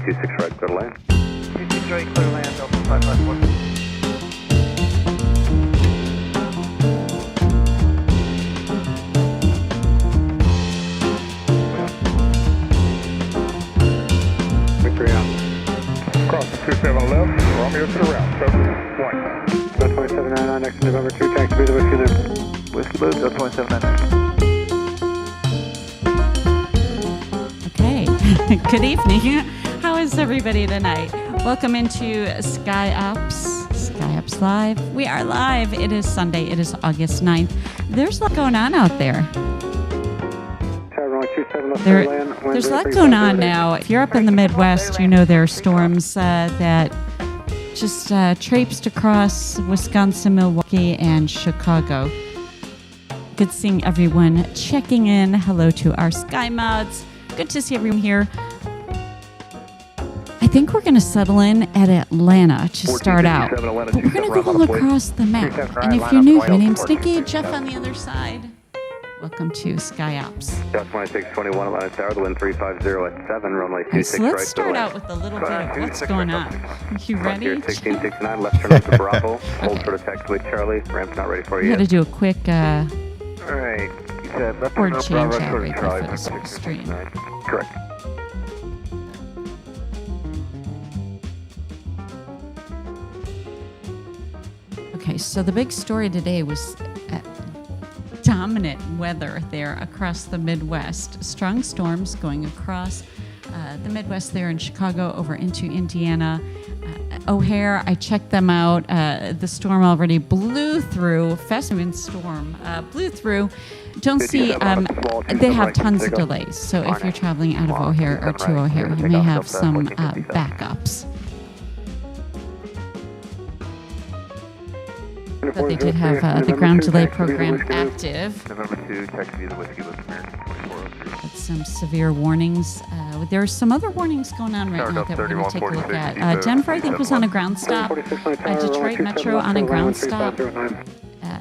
26 right, clear to land. 26 right, clear to land, Delta 554. Cross 27 left, Romeo to the route, 7 1. 2799, next to November 2, taxi to the Whiskey Loop. Whiskey Loop, Delta 2799. Okay, good evening. How is everybody tonight? Welcome into SkyUps Live. We are live. It is Sunday. It is August 9th. There's a lot going on out there. There's a lot going on now. If you're up in the Midwest, you know there are storms that just traipsed across Wisconsin, Milwaukee, and Chicago. Good seeing everyone checking in. Hello to our Sky Mods. Good to see everyone here. I think we're going to settle in at Atlanta to start out. But we're going to go across the map. And if you're new, my name's Nikki. Jeff on the other side. Welcome to Sky Ops. Delta 2621 Atlanta Tower, the wind 350 at 7, runway 26 So right. let's start out with a little bit of what's going on. You ready? 1669, left turn up to Bravo. Hold for the taxiway Charlie. Ramp's not ready for you We got to yet. do a quick All right. You said left word turn up change Bravo, out for right there Charlie. for this stream. Correct. Okay, so the big story today was dominant weather there across the Midwest. Strong storms going across the Midwest there in Chicago over into Indiana. O'Hare, I checked them out. The storm already blew through. Festival storm blew through. Don't see, they have tons of delays. So if you're traveling out of O'Hare or to O'Hare, you may have some backups. But they did have the ground delay program active. November 2, taxi to the Whiskey Loop, American 2403. With some severe warnings. There are some other warnings going on right now that we're going to take a look at. Denver, I think, was on a ground stop. Detroit Metro on a ground stop.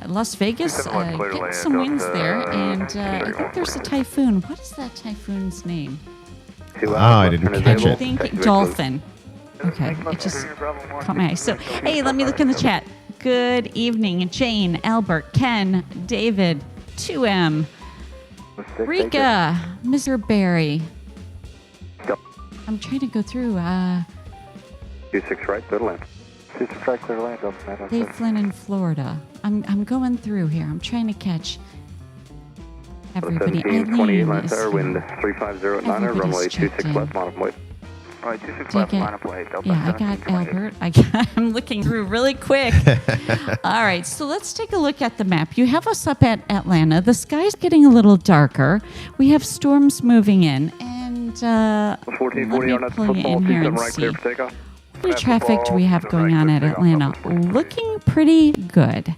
Las Vegas, getting some winds there. And I think there's a typhoon. What is that typhoon's name? I didn't catch I it. think Dolphin. Okay, it just caught my eye. So, hey, let me look in the chat. Good evening, Jane, Albert, Ken, David, 2M, Rika, Mr. Barry. I'm trying to go through. 26 right, clear to land. 26 right, clear to land. Delta Dave Flynn in Florida. I'm going through here. I'm trying to catch everybody. 1728 Eileen Atlanta is Tower, wind here. 350 at 9, Everybody's runway checked 26 in. left, model plate. All right, 26 Take left, it. line of play, Delta Yeah, I got 1728. Albert. I'm looking through really quick. All right, so let's take a look at the map. You have us up at Atlanta. The sky's getting a little darker. We have storms moving in. And let 1440 me on that pull you football, in here 27 and right, clear see. for takeoff. What kind of traffic do we have going on at Atlanta? Looking pretty good.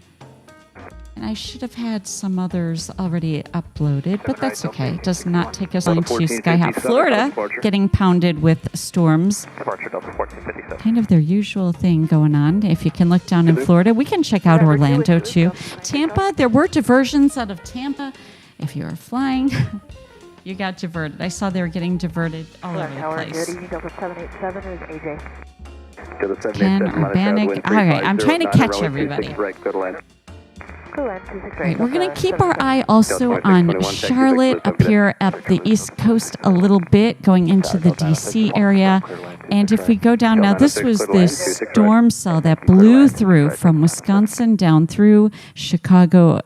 And I should have had some others already uploaded, but that's okay. It does not take us long to Sky Hop, Florida, getting pounded with storms. Departure Delta 1457. Kind of their usual thing going on. If you can look down in Florida, we can check out Orlando too. Tampa, there were diversions out of Tampa. If you are flying, you got diverted. I saw they were getting diverted all over the Tower, place. good evening, Delta 787 is AJ. To the Ken 787 Atlanta Tower, Urbanic. wind All right, I'm 350 trying to at 9, catch runway everybody. 26 right, clear to land. Cool, and 26 All right, we're going to Delta keep our 777. eye also on 2621, Charlotte up here up the East Coast a little bit, going into the D.C. area. And if we go down now, this was the storm cell that blew through from Wisconsin down through Chicago.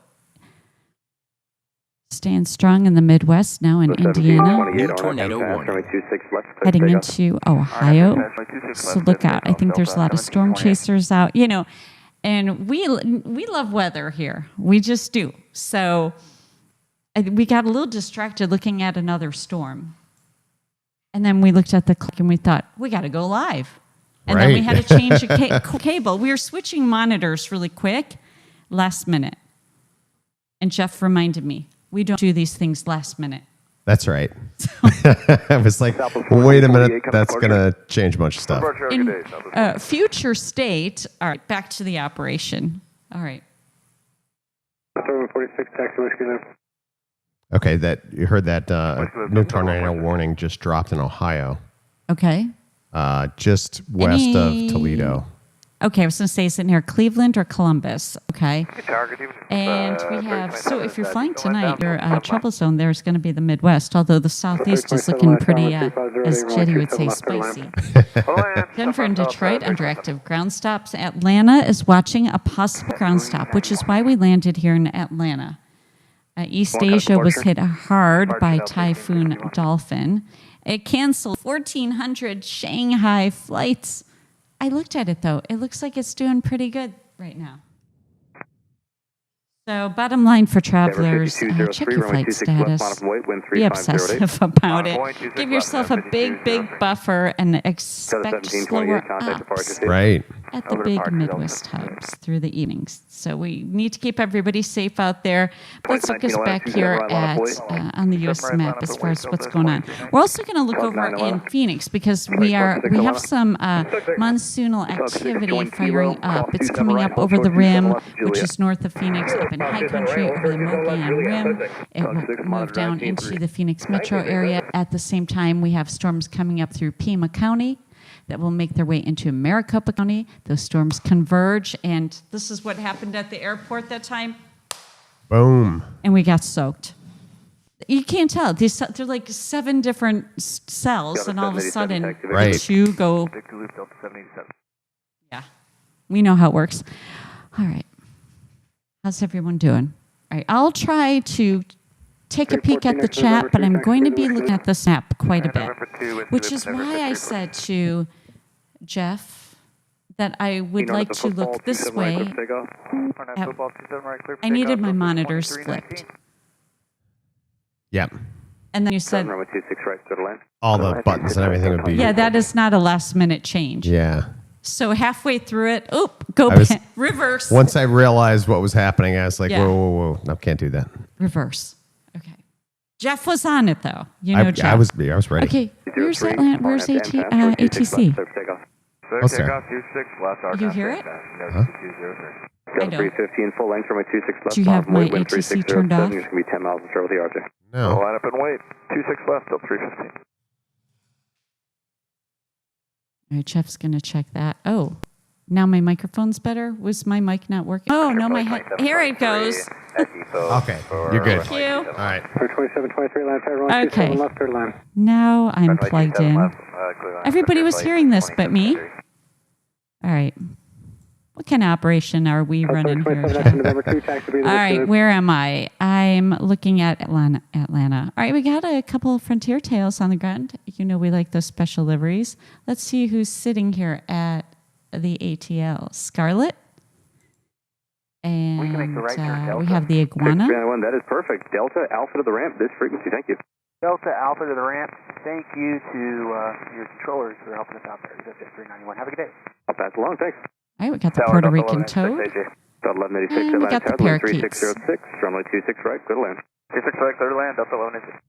Staying strong in the Midwest, now in Indiana, New tornado warning. heading into Ohio. So look out. I think there's a lot of storm chasers out, you know. And we love weather here. We just do. So we got a little distracted looking at another storm. And then we looked at the clock and we thought, we got to go live. And then we Right. had to change a cable. We were switching monitors really quick, last minute. And Jeff reminded me, we don't do these things last minute. That's right. I was like, wait a minute, that's going to change much stuff. In future state, all right, back to the operation. All right. 46 taxi Whiskey Loop. Okay, that you heard that new tornado warning just dropped in Ohio. Okay. Just west of Toledo. Okay, I was going to say, is it near Cleveland or Columbus? Okay. And we have, so if you're flying tonight, your trouble zone there is going to be the Midwest, although the Southeast is looking pretty, as Jetty would say, spicy. Denver and Detroit under active ground stops. Atlanta is watching a possible ground stop, which is why we landed here in Atlanta. East Asia was hit hard by Typhoon Dolphin. It canceled 1,400 Shanghai flights. I looked at it, though. It looks like it's doing pretty good right now. So bottom line for travelers, check your flight status. Be obsessive about it. Give yourself a big, big buffer and expect slower ups Right. at the big Midwest hubs through the evenings. So we need to keep everybody safe out there. Let's focus back here at on the U.S. map as far as what's going on. We're also going to look over in Phoenix because we have some monsoonal activity firing up. It's coming up over the rim, which is north of Phoenix, up in high country over the Mogollon Rim. It will move down into the Phoenix metro area. At the same time, we have storms coming up through Pima County that will make their way into Maricopa County. Those storms converge, and this is what happened at the airport that time. Boom. And we got soaked. You can't tell. They're like 7 different cells, and all of a sudden, right. the 2 go. Yeah, we know how it works. All right. How's everyone doing? All right, I'll try to take a peek at the chat, but I'm going to be looking at the snap quite a bit, which is why I said to Jeff that I would like to look this way. I needed my monitors flipped. Yep. And then you said all the buttons and everything would be. Yeah, that is not a last minute change. Yeah. So halfway through it, go reverse. Once I realized what was happening, I was like, Yeah. whoa. No, can't do that. Reverse. Okay. Jeff was on it, though. You know Jeff. I was ready. Okay. Where's Atlanta? Where's ATC? Okay. You hear it? Huh? I don't. 315 full length from a 26 left. Do you have my ATC turned off? There's going to be 10 miles an hour with the RJ. No. Line up and wait. 26 left till 315. All right, Jeff's going to check that. Oh, now my microphone's better? Was my mic not working? Oh, no, here it goes. Okay, you're good. Thank you. All right. 2723 line, everyone. Okay. Left, third line. Now I'm plugged in. Everybody was hearing this but me. All right. What kind of operation are we running here, Jeff? All right, where am I? I'm looking at Atlanta. All right, we got a couple of Frontier tails on the ground. You know we like those special liveries. Let's see who's sitting here at the ATL. Scarlet. And we have the Iguana. That is perfect. Delta Alpha to the ramp. This frequency, thank you. Delta Alpha to the ramp. Thank you to your controllers for helping us out there. Zip 391. Have a good day. I'll pass along, thanks. All right, we got the Puerto Rican toad. About 1186 And we got the parakeets. 3606, runway 26 right, good land. 26 right, clear to land, Delta 1186.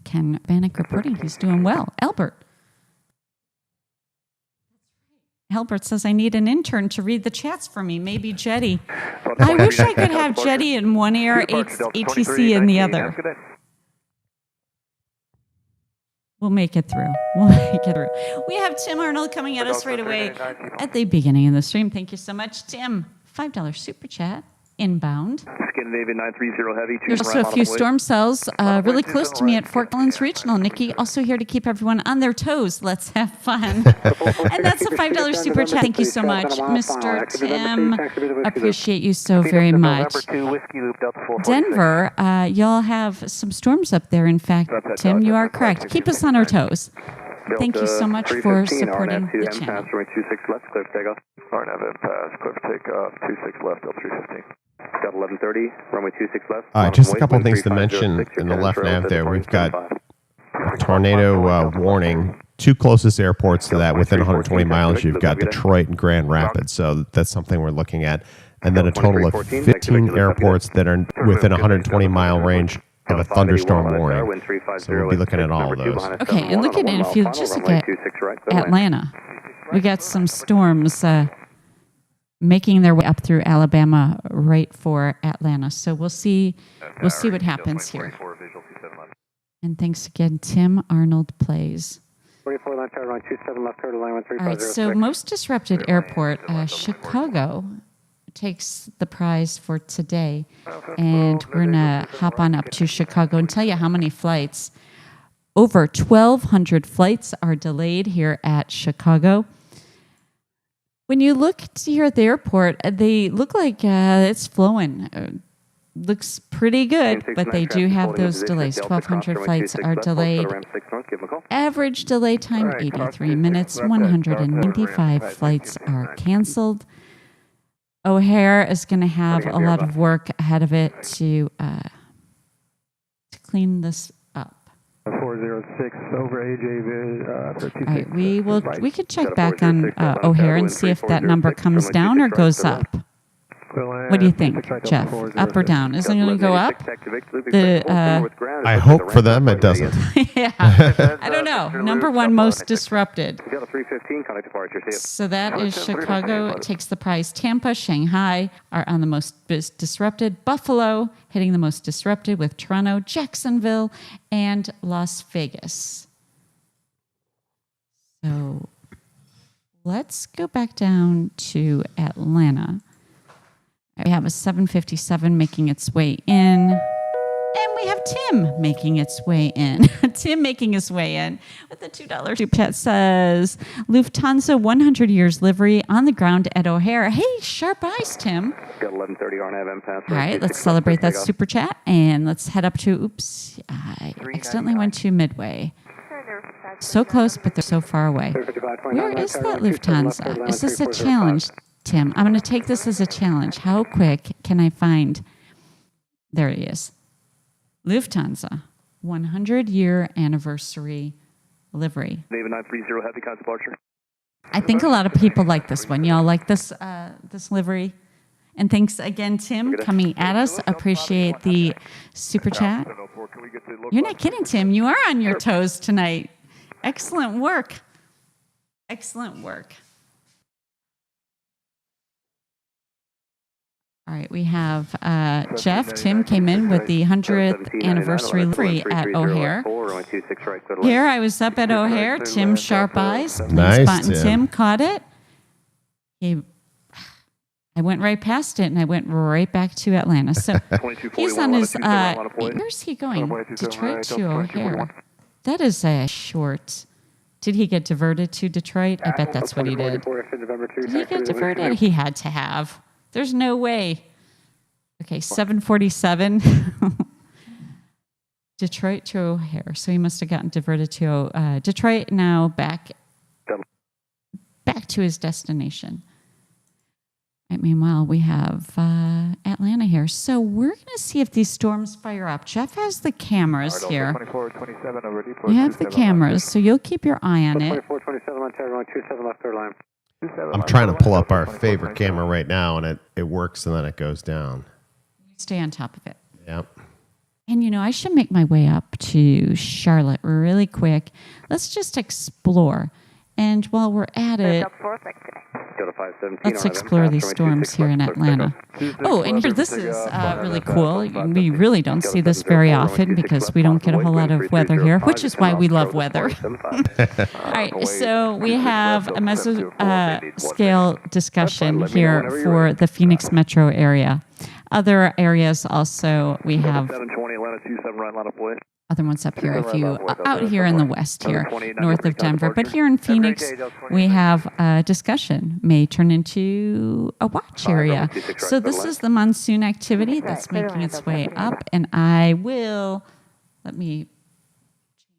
Ken Bannock reporting he's doing well. Albert says, I need an intern to read the chats for me. Maybe Jetty. I wish I could have Jetty in one ear, ATC in the other. We'll make it through. We have Tim Arnold coming at us right away at the beginning of the stream. Thank you so much, Tim. $5 super chat inbound. Scandinavian 930 heavy. There's also a few storm cells really close to me at Fort Collins Regional. Nikki, also here to keep everyone on their toes. Let's have fun. And that's a $5 super chat. Thank you so much, Mr. Tim. Appreciate you so very much. Denver, y'all have some storms up there. In fact, Tim, you are correct. Keep us on our toes. Thank you so much for supporting the channel. 26 left, clear for takeoff. RNAV pass, clear for takeoff. 26 left till 315. Got 1130, runway 26 left. All right, just a couple of things to mention in the left nav there. We've got a tornado warning. 2 closest airports to that within 120 miles. You've got Detroit and Grand Rapids. So that's something we're looking at. And then a total of 15 airports that are within 120-mile range of a thunderstorm warning. So we'll be looking at all of those. Okay, and look at it. If you just look at Atlanta, we got some storms making their way up through Alabama right for Atlanta. So we'll see what happens here. And thanks again, Tim Arnold Plays. 24 line, turn line, 27 left, turn line, 1350. All right, so most disrupted airport, Chicago takes the prize for today. And we're going to hop on up to Chicago and tell you how many flights. Over 1,200 flights are delayed here at Chicago. When you look here at the airport, they look like it's flowing. Looks pretty good, but they do have those delays. 1,200 flights are delayed. Average delay time, 83 minutes. 195 flights are canceled. O'Hare is going to have a lot of work ahead of it to clean this up. 406 over AJ. All right, we could check back on O'Hare and see if that number comes down or goes up. What do you think, Jeff? Up or down? Is it going to go up? I hope for them it doesn't. Yeah, I don't know. Number one most disrupted. So that is Chicago takes the prize. Tampa, Shanghai are on the most disrupted. Buffalo hitting the most disrupted with Toronto, Jacksonville, and Las Vegas. So let's go back down to Atlanta. We have a 757 making its way in. And we have Tim making its way in. Tim making his way in with the $2 SUPERCHAT says, Lufthansa 100 years livery on the ground at O'Hare. Hey, sharp eyes, Tim. Got 1130 RNAV pass. All right, let's celebrate that SUPERCHAT. And let's head up to, oops, I accidentally went to Midway. So close, but they're so far away. Where is that Lufthansa? Is this a challenge, Tim? I'm going to take this as a challenge. How quick can I find? There he is. Lufthansa, 100-year anniversary livery. Navy 930, heavy cons departure. I think a lot of people like this one. Y'all like this this livery? And thanks again, Tim, coming at us. Appreciate the SUPERCHAT. You're not kidding, Tim. You are on your toes tonight. Excellent work. Excellent work. All right, we have Jeff. Tim came in with the 100th anniversary livery at O'Hare. Here, I was up at O'Hare. Tim, sharp eyes. Nice, Planespotting Tim caught it. I went right past it, and I went right back to Atlanta. So he's on his, where's he going? Detroit to O'Hare. That is a short. Did he get diverted to Detroit? I bet that's what he did. Did he get diverted? He had to have. There's no way. Okay, 747. Detroit to O'Hare. So he must have gotten diverted to Detroit, now back to his destination. Right, meanwhile, we have Atlanta here. So we're going to see if these storms fire up. Jeff has the cameras here. You have the cameras, so you'll keep your eye on it. 2427 on turn line, 27 left, third line. I'm trying to pull up our favorite camera right now, and it works, and then it goes down. Stay on top of it. Yep. And, you know, I should make my way up to Charlotte really quick. Let's just explore. And while we're at it, let's explore these storms here in Atlanta. Oh, and here, this is really cool. We really don't see this very often because we don't get a whole lot of weather here, which is why we love weather. All right, so we have a mesoscale discussion here for the Phoenix metro area. Other areas also, we have other ones up here, if you out here in the west here, north of Denver. But here in Phoenix, we have a discussion, may turn into a watch area. So this is the monsoon activity that's making its way up. And let me change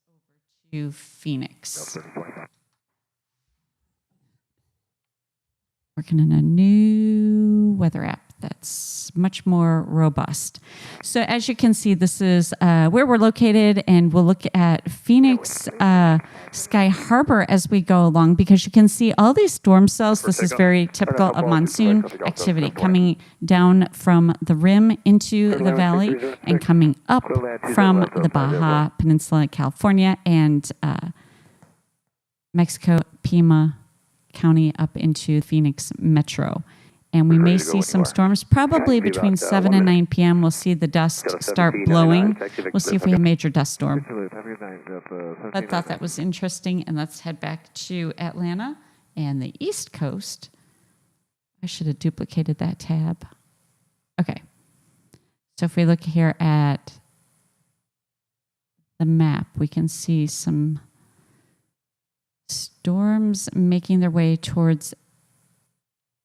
this over to Phoenix. Working in a new weather app that's much more robust. So as you can see, this is where we're located, and we'll look at Phoenix Sky Harbor as we go along, because you can see all these storm cells. This is very typical of monsoon activity, coming down from the rim into the valley and coming up from the Baja Peninsula, California, and Mexico, Pima County up into Phoenix Metro and we may see some storms. Probably between 7 and 9 p.m. we'll see the dust start blowing. We'll see if we have a major dust storm. I thought that was interesting, and let's head back to Atlanta and the East Coast. I should have duplicated that tab. Okay. So if we look here at the map, we can see some storms making their way towards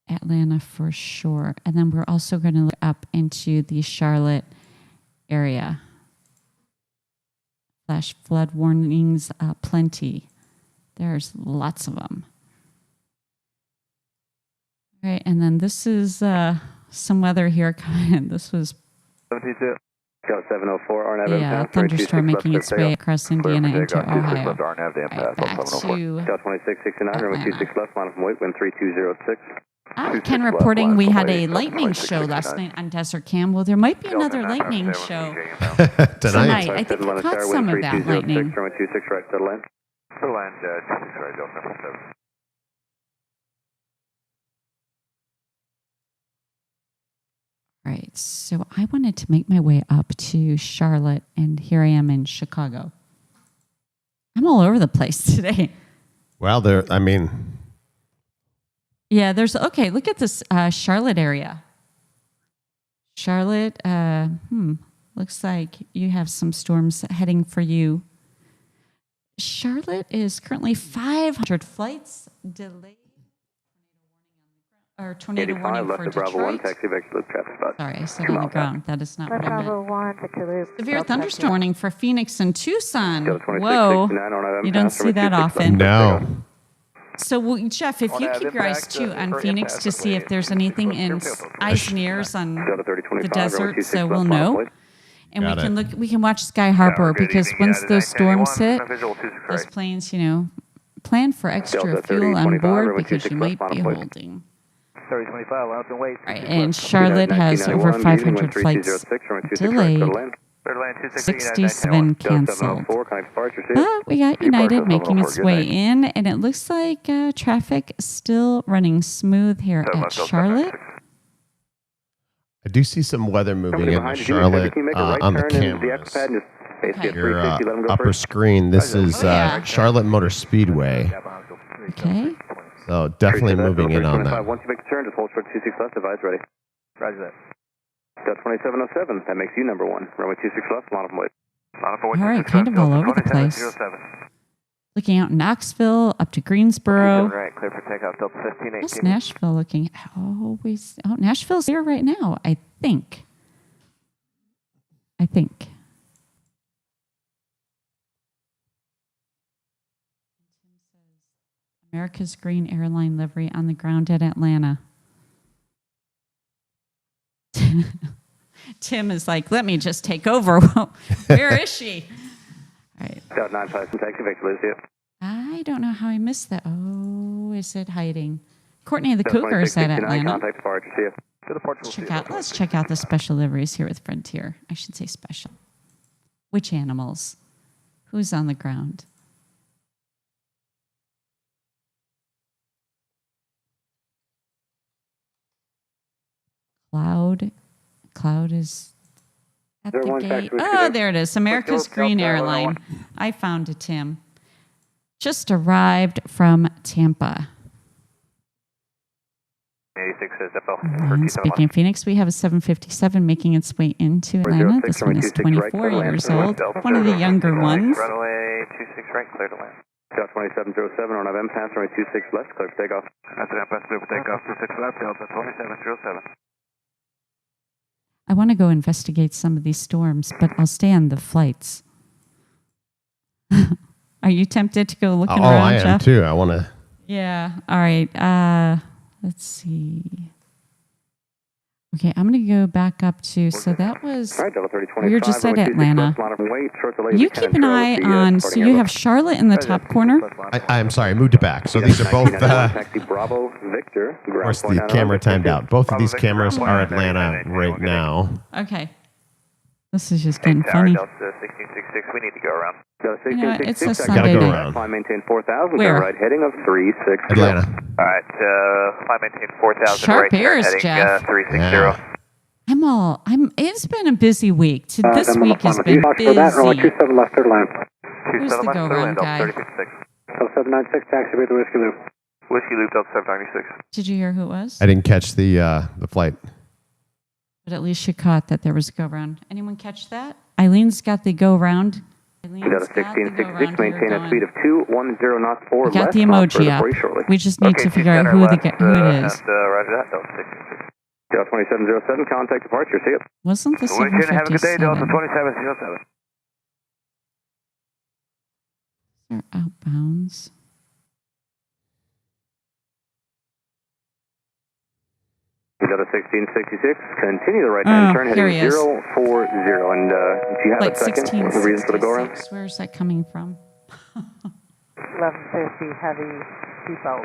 Atlanta for sure. And then we're also going to look up into the Charlotte area. Flash flood warnings, plenty. There's lots of them. All right, and then this is some weather here. This was 72. 704, RNAV a thunderstorm making its way across Indiana into Ohio. Right, back to 2669, runway 26 left, line from weight, wind 3206. Ken reporting we had a lightning show last night on Desert Cam. Well, there might be another lightning show tonight. I think we caught some of that lightning. Runway 26 right, settle land. Settle land, 26 right, Delta 7. Right, so I wanted to make my way up to Charlotte, and here I am in Chicago. I'm all over the place today. Well, Yeah, okay, look at this Charlotte area. Charlotte, looks like you have some storms heading for you. Charlotte is currently 500 flights delayed. Or tornado warning for Detroit. Sorry, I said on the ground. That is not what I meant. Severe thunderstorm warning for Phoenix and Tucson. Whoa, you don't see that often. no. So, Jeff, if you keep your eyes too on Phoenix to see if there's anything in eyes and ears on the desert, so we'll know. And we can watch Sky Harbor, because once those storms hit, those planes, plan for extra fuel on board, because you might be holding. 3025, line and weight. Right, and Charlotte has over 500 flights delayed, 67 canceled. But we got United making its way in, and it looks like traffic still running smooth here at Charlotte. I do see some weather moving in Charlotte on the cameras. Okay. Your upper screen, this is Charlotte Motor Speedway. Okay. So definitely moving in on that. Once you make a turn, just hold short 26 left, advise ready. Roger that. Delta 2707, that makes you number one. Runway 26 left, line of weight. All right, kind of all over the place. Looking out Knoxville, up to Greensboro. Right, clear for takeoff, Delta 1518. How's Nashville looking? Nashville's here right now, I think. America's Green Airline livery on the ground at Atlanta. Tim is like, let me just take over. Where is she? All right. Delta 95, taxi back to Liz, I don't know how I missed that. Oh, is it hiding? Courtney the Cougar is at Atlanta. Let's check out the special liveries here with Frontier. I should say special. Which animals? Who's on the ground? Cloud is at the gate. Oh, there it is. America's Green Airline. I found it, Tim. Just arrived from Tampa. 86 is FL. And speaking of Phoenix, we have a 757 making its way into Atlanta. This one is 24 years old. One of the younger ones. Runway 26 right, clear to land. Delta 2707, on M pass, runway 26 left, clear for takeoff. That's an pass, clear for takeoff, 26 left, Delta 2707. I want to go investigate some of these storms, but I'll stay on the flights. Are you tempted to go looking around, I am Jeff? too. I want to. Yeah. All right. Let's see. Okay, I'm going to go back up to, so that was, we were just at Atlanta. You keep an eye on, so you have Charlotte in the top corner. I'm sorry, I moved it back. So these are both, of course, the camera timed out. Both of these cameras are Atlanta right now. Okay. This is just getting funny. Delta 1666, we need to go around. You know, it's a Gotta Sunday go night. around. Climb maintain 4,000. Where? Right heading of 360. Atlanta. Alright, climb maintain 4,000 Sharp right there, ears, heading Jeff. 360. Yeah. It's been a busy week. This week has been busy. Runway 27 left, third line. Who's the go-round guy? 3056. Delta 796, taxi with the Whiskey Loop. Whiskey Loop, Delta 796. Did you hear who it was? I didn't catch the flight. But at least you caught that there was a go-round. Anyone catch that? Eileen got the go-round. Delta 1666, maintain a speed of 210 knots forward. We got the emoji up. We just need to figure out who it is. Roger that, Delta 666. Delta 2707, contact departure. See it. Wasn't the Wish you have a good day, Delta 757? 2707. They're outbounds. Delta 1666, continue the right-hand turn, here heading he is. 040. And do you have Like a second? What's the reason for the go-around? 1666. Where's that coming from? 1150 heavy depot.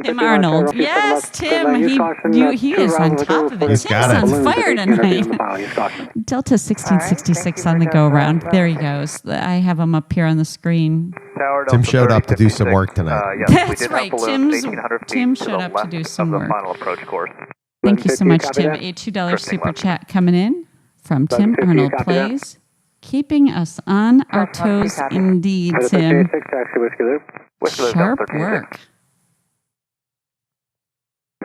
Tim Arnold. Yes, Tim. He is on top of it. He's Tim's got it. on fire tonight. Delta 1666 on the go-round. There he goes. I have him up here on the screen. Tower, Tim Delta showed up to do some 3056. work tonight. Yes, we That's did right. have balloons Tim 1,800 feet showed the up to left do some of work. the final approach course. Thank you so much, 1150, Tim. copy A $2 Drifting super left. chat coming in from Tim 1150, Arnold copy that. Plays. Keeping us on our toes indeed, Tim. 1386, taxi Whiskey Loop. Whiskey Loop, Sharp Delta 1386. work.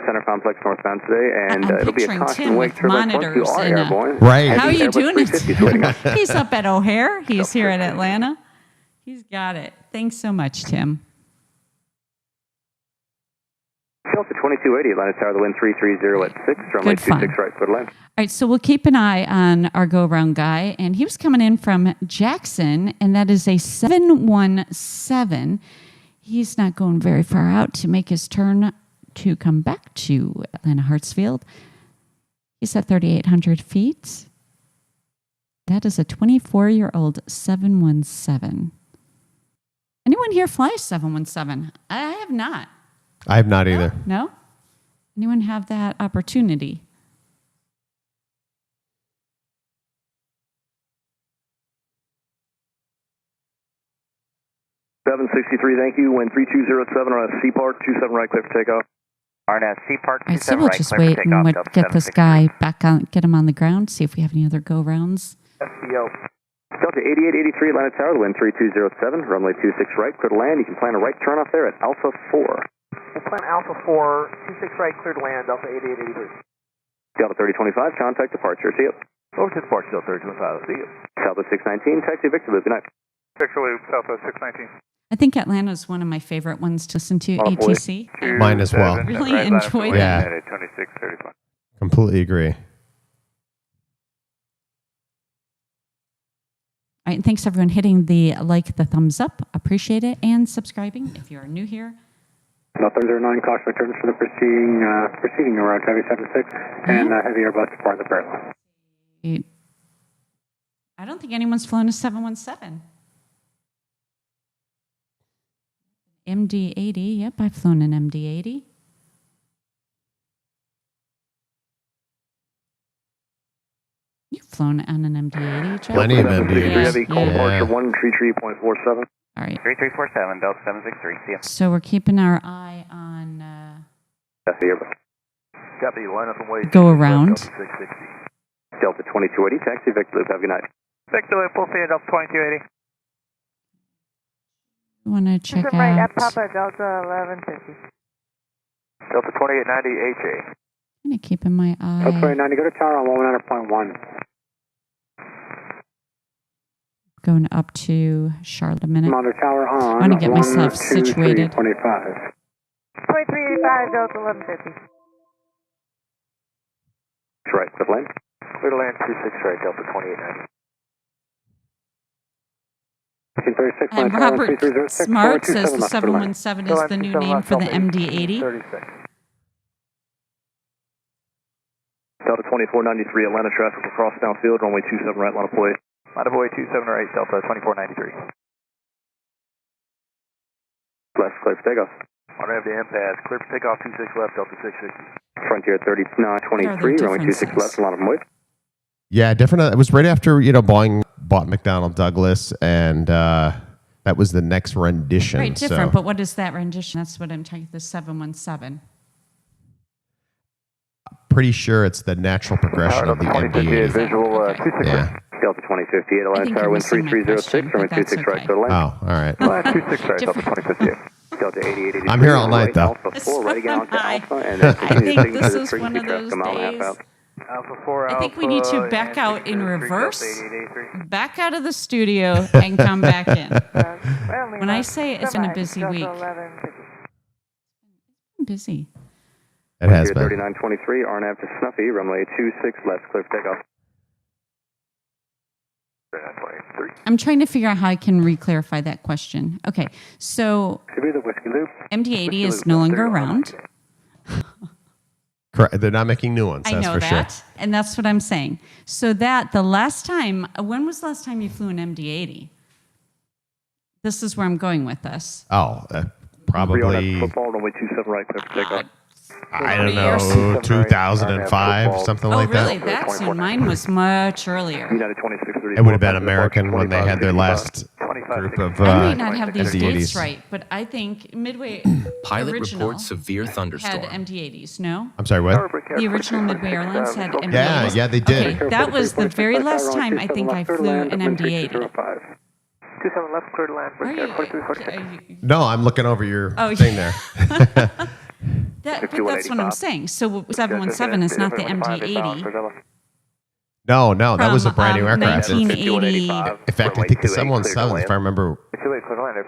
Center complex northbound today, and I'm it'll be a picturing caution Tim wake with turbulence once you monitors are in a- airborne. Right. How are you Airbus doing it? 350 is waiting. He's up at O'Hare. He's here at Atlanta. He's got it. Thanks so much, Tim. Delta 2280, Atlanta Tower, the wind 330 at 6, runway Good fun. 26 right, clear to land. All right, so we'll keep an eye on our go-round guy, and he was coming in from Jackson, and that is a 717. He's not going very far out to make his turn to come back to Atlanta Hartsfield. He's at 3,800 feet. That is a 24-year-old 717. Anyone here fly a 717? I have not. I have not either. No? Anyone have that opportunity? $763, thank you. Wind 3207 on a C Park, 27 right, clear for takeoff. RNS C Park All right, so 27 we'll right, just clear for wait takeoff, and Delta get this 763. guy back on, get him on the ground, see if we have any other go-rounds. SCO. Delta 8883, Atlanta Tower, the wind 3207, runway 26 right, clear to land. You can plan a right turn off there at Alpha 4. We'll plan Alpha 4, 26 right, cleared to land, Delta 8883. Delta 3025, contact departure. See you. Over to departure, Delta 3025. See you. Delta 619, taxi Victor Loop. Good night. Victor Loop, Delta 619. I think Atlanta is one of my favorite ones to listen to, Oh, boy. ATC. Mine as well. Really enjoy that. Yeah. 2635. Completely agree. All right, and thanks everyone hitting the thumbs up. Appreciate it. And subscribing if you're new here. Delta 09, caution returns for the preceding around heavy 76 and heavy Airbus depart the Barrett line. I don't think anyone's flown a 717. MD-80. Yep, I've flown an MD-80. You've flown on an MD-80, Joe? Plenty of 763 MDAs. heavy, call Yeah. departure 133.47. All right. 3347, Delta 763. See you. So we're keeping our eye on That's the Airbus. Copy, line up and wait. go around. Delta 660. Delta 2280, taxi Victor Loop. Have a good night. Victor Loop, full speed, Delta 2280. We want to check Turn right out. at Papa Delta 1150. Delta 2890 HA. I'm going to keep in my Delta eye. 29, go to tower on 100.1. Going up to Charlotte a minute. Commander tower on. I want to get myself situated. 25. 2385 Delta 1150. That's right, clear to land. Clear to land 26 right, Delta 2890. 1936, And Atlanta Tower, Robert 3306, Smart says the 427 717 is the new name for the MD-80. 36. Delta 2493, Atlanta traffic across downfield, runway 27 right, line of play. Line of way 27 right, Delta 2493. Left, clear for takeoff. Honor of the impasse. Clear for takeoff 26 left, Delta 660. Frontier 3923, runway 26 left, line of way. Yeah, different. It was right after, Boeing bought McDonnell Douglas, and that was the next rendition. Right, different. So. But what is that rendition? That's what I'm talking. The 717. Pretty sure it's the natural progression of the MD-80. Visual, Okay. 26 Yeah. Delta 2058, I Atlantic think Tower, you're wind missing my 3306, question, runway but that's 26 right, okay. clear to land. Oh, all right. 26 right, Delta 2058. Delta 8083. I'm here all night, though. Alpha 4, ready again onto Hi. Alpha, and then I continue think to this signal is to one of frequency those traffic, a mile and a half days. out. Alpha 4, I think we need to Alpha, back and out in 63, reverse, Delta 8883. back out of the studio, and come back in. When When I say it's been a busy week, 1150. I'm busy. It has been. 3923, RNAV to Snuffy, runway 26 left, clear for takeoff. 3923. I'm trying to figure out how I can re-clarify that question. Okay, so Should be the Whiskey Loop. MD-80 is no longer around. Correct. They're not making new ones, I that's know for that, sure. and that's what I'm saying. So that the last time, when was the last time you flew an MD-80? This is where I'm going with this. Oh, probably, Football, runway 27 right, clear for takeoff. I don't 40 years. know, 2005, something Oh, like really? that. That soon? Mine was much earlier. United 2634. It would have been American when they had their last group of I might not have these dates MD-80s. right, but I think Midway Pilot original reports severe thunderstorm. had MD-80s. No, I'm sorry, what? the original Midway Airlines had MD-80s. Yeah, they did. Okay, that was the very last time I think I flew an MD-80. 27 left, clear to land. Are you- 4346. No, I'm looking over your Oh, thing there. but that's what I'm saying. So 717 is not the MD-80. No, that was a brand new aircraft. 1980. In fact, I think the 717, if I remember Too late, clear to land, the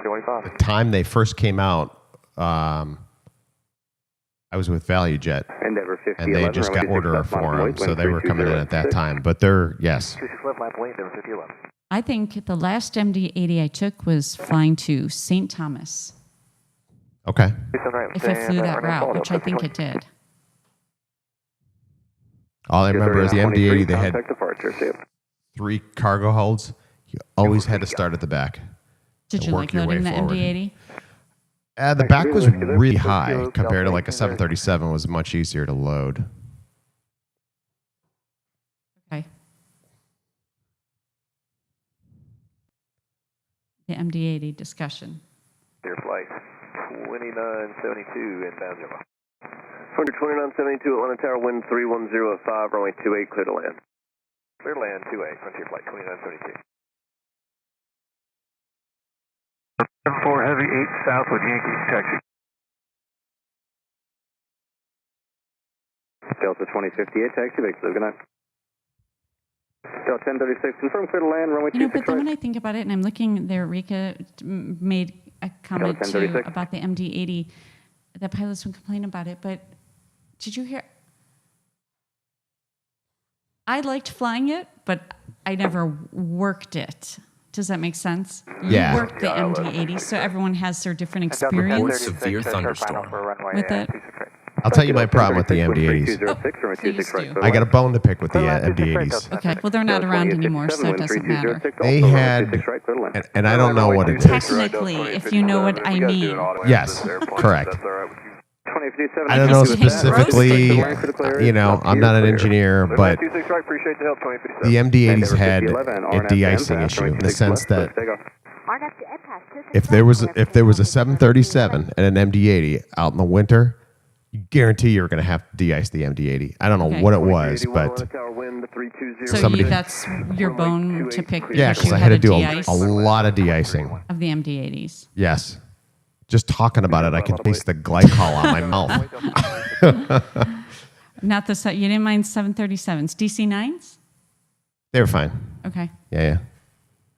F315. time they first came out, I was with ValueJet, Endeavor 50, and they just got order for them, so they were coming in at that time. But they're, yes. 26 left, line plane, Endeavor 50, 11. I think the last MD-80 I took was flying to St. Thomas. Okay. 27 right, If I flew that runway route, forward, which I think 50. it did. All I remember is the MD-80, they had Contact departure, see you. 3 cargo holds. You always had to start at the back. Did and you work like your loading the way forward. MD-80? The back was really high compared to like a 737 was much easier to load. Okay. The MD-80 discussion. Air flight 2972 inbound Java. 2972, Atlanta Tower, wind 310 at 5, runway 28, clear to land. Clear to land 2A, Frontier flight 2972. 74 Heavy 8 south with Yankees taxi. Delta 2058, taxi, Victor, good night. Delta 1036, confirm clear to land, runway You know, 26 but then right. when I think about it, and I'm looking there, Rika made a comment too 1036. about the MD-80. The pilots would complain about it, but did you hear? I liked flying it, but I never worked it. Does that make sense? Yeah. You worked the MD-80, so everyone has their different Report experience severe thunderstorm. with it. I'll tell you my problem with the MD-80s. 306, runway please 26 right, do. clear to I got a land. bone to pick with the MD-80s. Okay, well, they're not around anymore, so it doesn't matter. They had, and I don't know what it is. Technically, if you know what I mean. Yes, correct. 2057, I don't know Because we hang specifically, I'm not an engineer, but 26 right, appreciate the help, 2057. the MD-80s had a de-icing issue in the sense that if there was a 737 and an MD-80 out in the winter, you guarantee you're going to have to de-ice the MD-80. I don't know Okay. what it was, but So Somebody- that's your bone to pick yeah, because because you I had to do de-ice a lot of de-icing. of the MD-80s. Yes. Just talking about it, I can taste the glycol on my mouth. Not the you didn't mind 737s, DC-9s? They were fine. Okay, Yeah.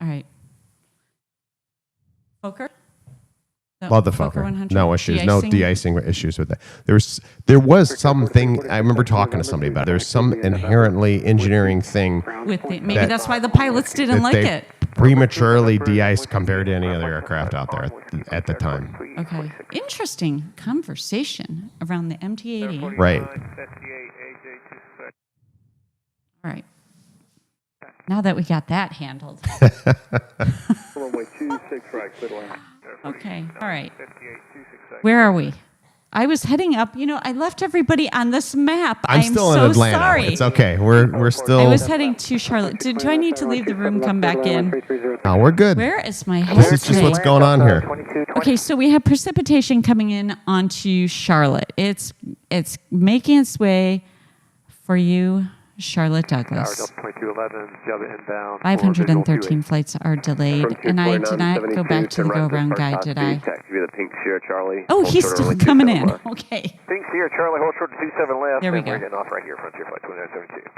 all right. Fokker? Love the Fokker. 100? No issues. No de-icing issues with that. There was something, I remember talking to somebody about it. There's some inherently engineering thing With it. Maybe that- that's why the pilots didn't that like they it. prematurely de-iced compared to any other aircraft out there at the time. Okay, interesting conversation around the MT-80. Right. All right. Now that we got that handled. runway 26 right, clear to land. Okay, all right. Where are we? I was heading up. I left everybody on this map. I'm still in Atlanta. Sorry. It's okay. We're still. I was heading to Charlotte. Do I need to leave the room, come back in? Oh, we're good. Where is my head? This is just what's going on here. Okay, so we have precipitation coming in onto Charlotte. It's making its way for you, Charlotte Douglas. 513 flights are delayed, and I did not go back to the go-around guide, did I? Oh, he's still coming in. Okay. Pink Sierra Charlie, hold short to 27 left. There we go. We're getting off right here, Frontier Flight 2972.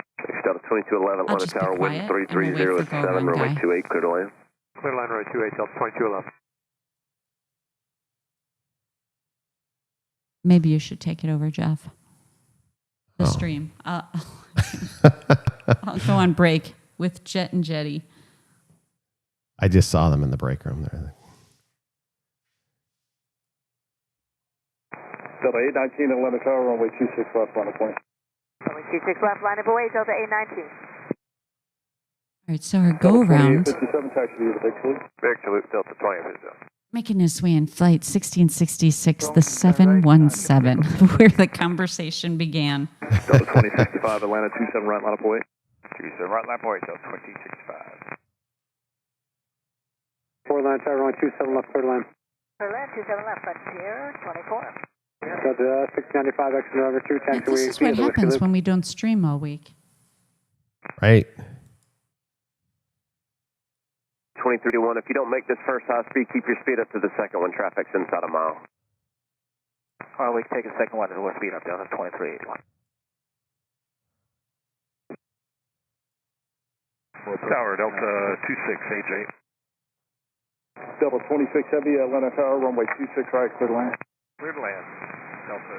Delta 2211, I'll London just be Tower, wind quiet and we'll wait for 3307, go-around runway guy. 28, clear to land. Clear line runway 28, Delta 2211. Maybe you should take it over, Jeff. The stream. I'll go on break with Jet and Jetty. I just saw them in the break room there. Delta 819 at London Tower, runway 26 left, line of point. Runway 26 left, line of away, Delta 819. All right, so our go-around 57, taxi to the big salute. Big salute, Delta 20. making his way in flight 1666, the 717, where the conversation began. Delta 2065, Atlanta 27 right line of way. 27 right line of way, Delta 2065. 4 line tower, runway 27 left, third line. Third line, 27 left, Frontier 24. Delta 695, exit number 2, Yeah, taxi this is what happens when we don't stream all week. Right. 2321, if you don't make this first high speed, keep your speed up to the second one. Traffic's inside a mile. All right, we can take a second one and we'll speed up down to 2381. Tower, Delta 26, AJ. Delta 26 Heavy, Atlanta Tower, runway 26 right, clear to land. Clear to land, Delta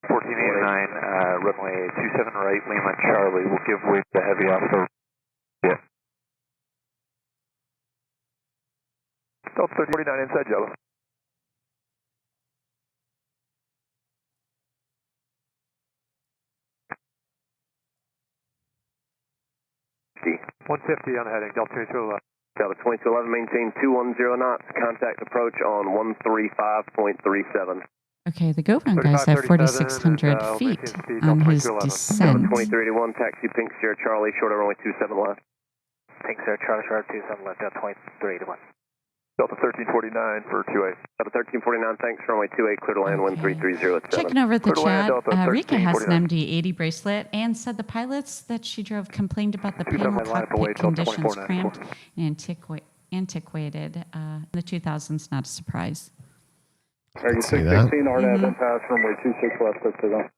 2. 1489, runway 27 right, Lima Charlie. We'll give way to Heavy Alpha. Yeah. Delta 3049 inside Jello. D. 150 on the heading, Delta 2211. Delta 2211, maintain 210 knots. Contact approach on 135.37. Okay, the go-round guy's at 4,600 feet on his descent. 2381, taxi Pink Sierra Charlie, short of runway 27 left. Pink Sierra Charlie, short 27 left, Delta 2381. Delta 1349 for 28. Delta 1349, thanks, runway 28, clear to land, wind 3307. Checking over the Clear to land, chat, Delta Rika has an 1349. MD-80 bracelet and said the pilots that she drove complained about the panel line up away, cockpit Delta conditions 2494. cramped and antiquated. In the 2000s, not a surprise. Dragon see that. 616, RNAV impasse, runway 26 left, clear to land.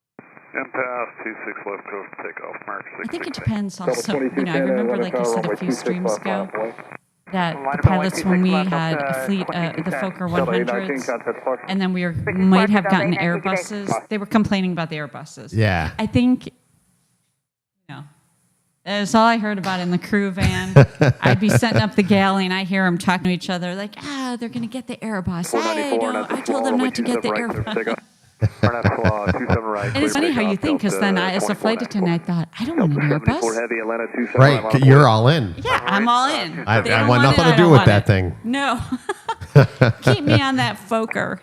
Impasse, 26 left, go for takeoff, Mark 616. I think it depends also. Delta 2210, I remember, Atlanta like I Tower, said a runway few 26 streams left, line ago, up away. that Line the up away, pilots, when we 26 had left, a fleet, the 2210. Fokker Delta 819, 100s, contact Clark. and then we British might Clark, have gotten Delta 819 Airbuses. They were complaining about the Airbuses. Yeah. I think, that's all I heard about in the crew van. I'd be setting up the galley, and I hear them talking to each other, like, they're going to get the Airbus. I told them not to get the Airbus. RNAV 27 right. And it's funny how you think, because then as a flight attendant, I thought, I don't want an 74 Airbus. heavy, Atlanta 27 Right. line up You're away. all in. Yeah, I'm all in. I They don't want nothing it, to I do don't with want that it. thing. No. Keep me on that Fokker.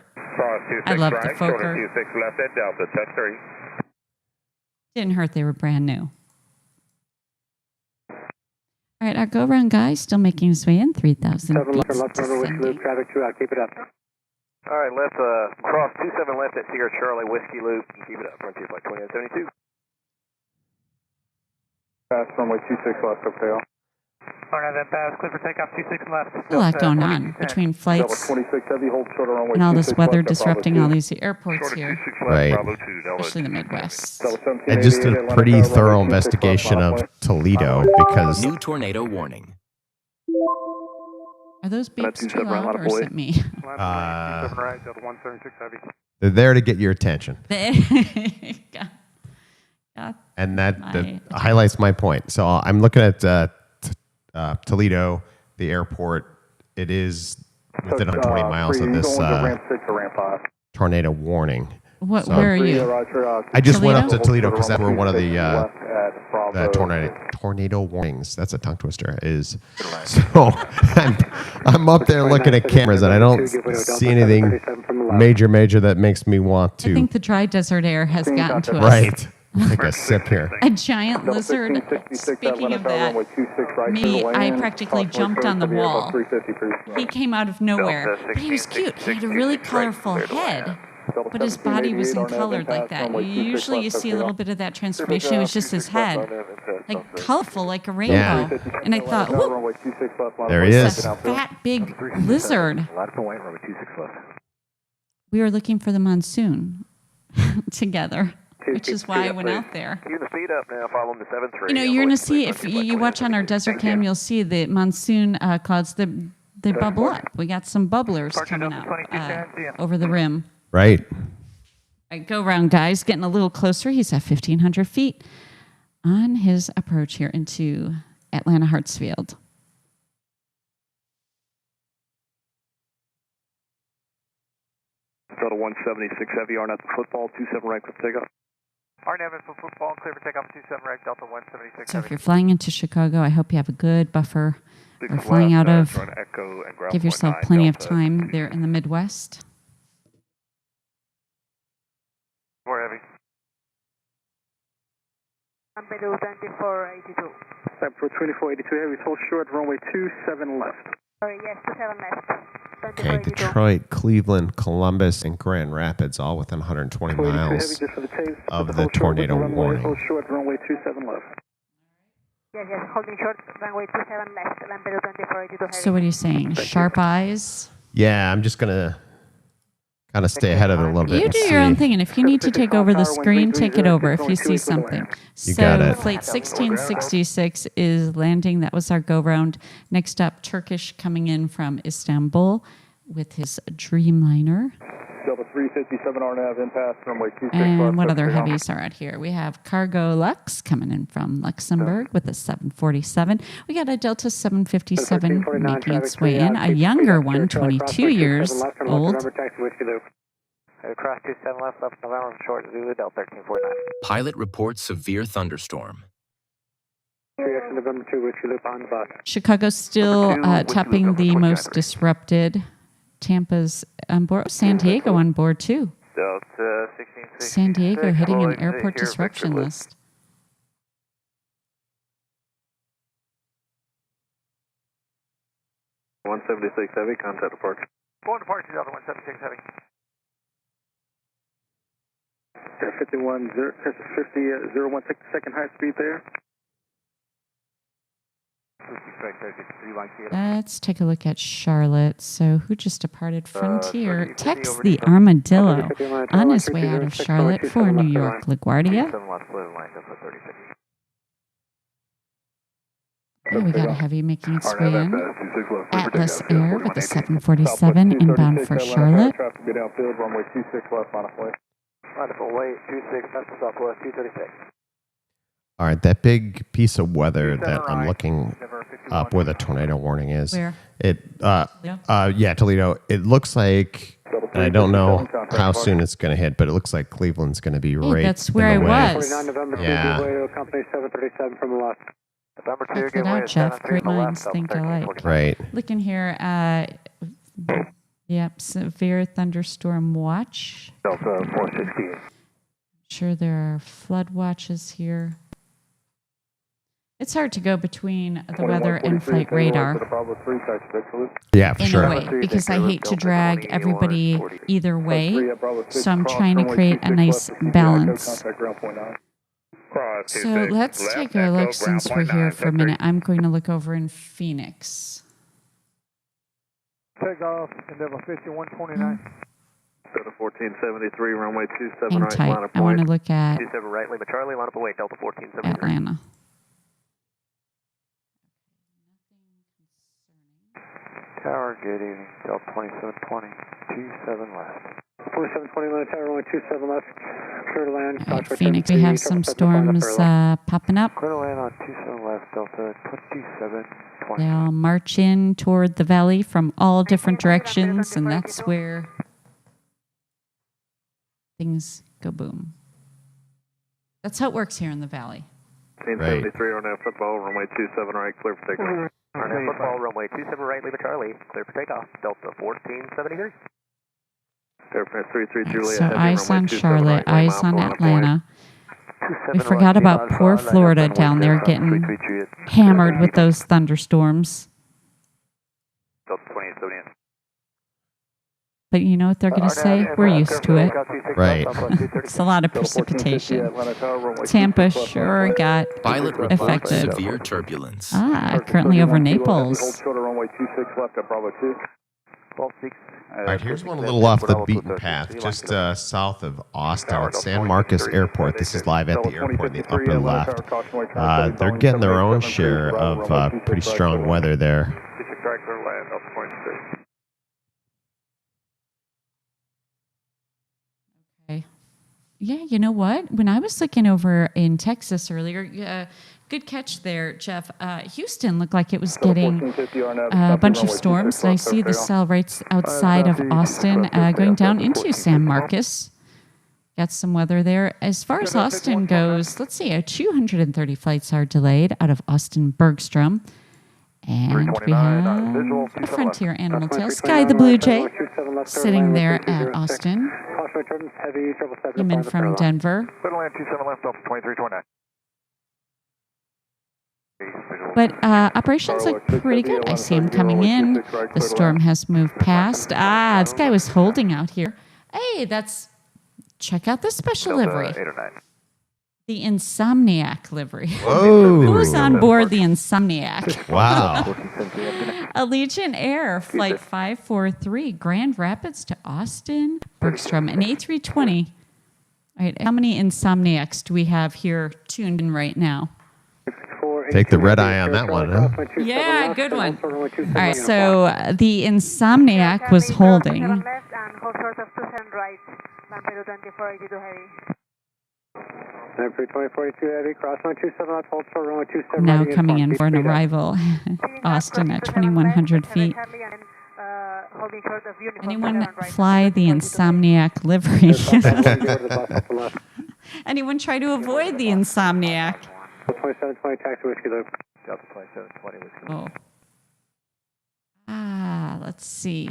I love the Fokker. 26 left at Delta, touch 3. Didn't hurt they were brand new. All right, our go-around guy still making his way in 3,000 7 feet. left, left, number whiskey descending. loop, traffic 2 out, keep it up. All right, let's cross 27 left at Sierra Charlie, Whiskey Loop, and keep it up, Frontier Flight 2972. Pass runway 26 left, up tail. RNAV impasse, clear for takeoff, 26 left. A lot going on between Delta flights 26 heavy, hold short runway and all this 26 weather left at Bravo disrupting 2. all these airports here, Right. especially the Midwest. Delta 1788, I just did a Atlanta pretty Tower, thorough runway 26 left, investigation line of up Toledo because New tornado warning. Are those beeps too 27 right, loud, line or up is away. it me? 27 right, Delta 176 heavy. they're there to get your attention. God. And that My- highlights my point. So I'm looking at Toledo, the airport. It is within 120 miles of Free, this going to ramp 6 or ramp 5. tornado warning. What? Where are you? I just went up Toledo? to Toledo because that's where one of the tornado warnings. That's a tongue twister. Is so I'm up there looking at cameras and I don't see anything major that makes me want to. I think the dry desert air has gotten to us. Right. Take a sip here. A giant lizard. Speaking of that, I practically jumped on the wall. He came out of nowhere, but he was cute. He had a really colorful head, but his body wasn't colored like that. Usually you see a little bit of that transformation. It was just his head, like colorful, like a rainbow. Yeah. And I thought, whoop, There he it's is. a fat, big lizard. We were looking for the monsoon together, which is why I went out there. Keep the speed up now, following the 7-3. You know, you're going to see, if you watch on our desert cam, you'll see the monsoon clouds, they bubble up. We got some bubblers coming out over the rim. Right. All right, go round, guys. Getting a little closer. He's at 1,500 feet on his approach here into Atlanta Hartsfield. Delta 176 heavy, RNAV at the football, 27 right for takeoff. RNAV for football, clear for takeoff, 27 right, Delta 176 So heavy. if you're flying into Chicago, I hope you have a good buffer or flying out of. Give yourself plenty of time there in the Midwest. More heavy. Below 2482. Step for 2482 heavy, hold short, runway 27 left. Sorry, yes, 27 left. Okay, Detroit, Cleveland, Columbus, and Grand Rapids, all within 120 miles of the tornado warning. Hold short, runway 27 left. Yes, holding short, runway 27 left, land below 2482 heavy. So what are you saying? Sharp eyes? Yeah, I'm just going to kind of stay ahead of it a little bit. You do your own thing, and if you need to take over the screen, take it over if you see something. You got it. Flight 1666 is landing. That was our go-round. Next up, Turkish coming in from Istanbul with his Dreamliner. Delta 357 RNAV, impasse, runway 26 And what other heavies are out here? We have Cargo Lux coming in from Luxembourg with a 747. We got a Delta 757 making its way in, a younger one, 22 years old. Cross 27 left, left November, short Zulu, Delta 1349. Pilot reports severe thunderstorm. Chicago's still topping the most disrupted. Tampa's on board. San Diego on board too. Delta 1666. San Diego hitting an airport disruption list. .176 heavy, contact departure. Going departure, Delta 176 heavy. 51, 016, second high speed there. Let's take a look at Charlotte. So who just departed Frontier? Text the Armadillo on his way out of Charlotte for New York LaGuardia. Oh, we got a heavy making its way in. Atlas Air with a 747 inbound for Charlotte. Wonderful, wait, 26, that's southwest, 236. All right, that big piece of weather that I'm looking up where the tornado warning is. Where? Yeah, Toledo. It looks like, and I don't know how soon it's going to hit, but it looks like Cleveland's going to be right. That's where I was. Yeah. Company 737 from the left. Check it out, Jeff. Great minds think alike. Right. Looking here, yep, severe thunderstorm watch. Delta 468. Sure, there are flood watches here. It's hard to go between the weather and flight radar. Yeah, for in sure. a way, because I hate to drag everybody either way. So I'm trying to create a nice balance. So let's take a look since we're here for a minute. I'm going to look over in Phoenix. Takeoff, Endeavor 5129. Delta 1473, runway 27 Hang right, tight. line of I want to point. look at 27 right, Lima Charlie, line up away, Delta 1473. Atlanta. Tower, good evening, Delta 2720, 27 left. 2720 tower, runway 27 left. Clear to land. All right, Phoenix, we have some storms popping up. Clear to land on 27 left, Delta 2720. They'll march in toward the valley from all different directions, and that's where things go boom. That's how it works here in the valley. 1073 on that football, runway 27 right, clear for takeoff. On that football, runway 27 right, leave it Charlie, clear for takeoff, Delta 1473. Airplane 33 Right, Juliet. so heavy, eyes runway on 27 Charlotte, right, eyes on Atlanta. We forgot about poor Florida down there getting hammered with those thunderstorms. Delta 2878. But you know what they're going to say? We're used to it. Right. It's a lot of precipitation. Tampa sure got Pilot reports affected. severe turbulence. Currently over Naples. Runway 26 left at Bravo 2. 12-6. All right, here's one a little off the beaten path, just south of Austin at San Marcos Airport. This is live at the airport in the upper left. They're getting their own share of pretty strong weather there. Yeah, you know what? When I was looking over in Texas earlier, good catch there, Jeff. Houston looked like it was getting a bunch of storms. And I see the cell right outside of Austin going down into San Marcos. Got some weather there. As far as Austin goes, let's see, 230 flights are delayed out of Austin Bergstrom. And we have a Frontier Animal Tail, Sky the Blue Jay, sitting there at Austin. Came in from Denver. But operations look pretty good. I see him coming in. The storm has moved past. This guy was holding out here. Hey, check out this special livery. The Insomniac livery. Whoa. Who's on board the Insomniac? Wow. Allegiant Air, Flight 543, Grand Rapids to Austin, Bergstrom, an A320. All right, how many Insomniacs do we have here tuned in right now? Take the red eye on that one, huh? Yeah, good one. All right, so the Insomniac was holding. Now coming in for an arrival, Austin at 2,100 feet. Anyone fly the Insomniac livery? Anyone try to avoid the Insomniac? 2720 taxi whiskey loop. Delta 2720 whiskey loop. Let's see.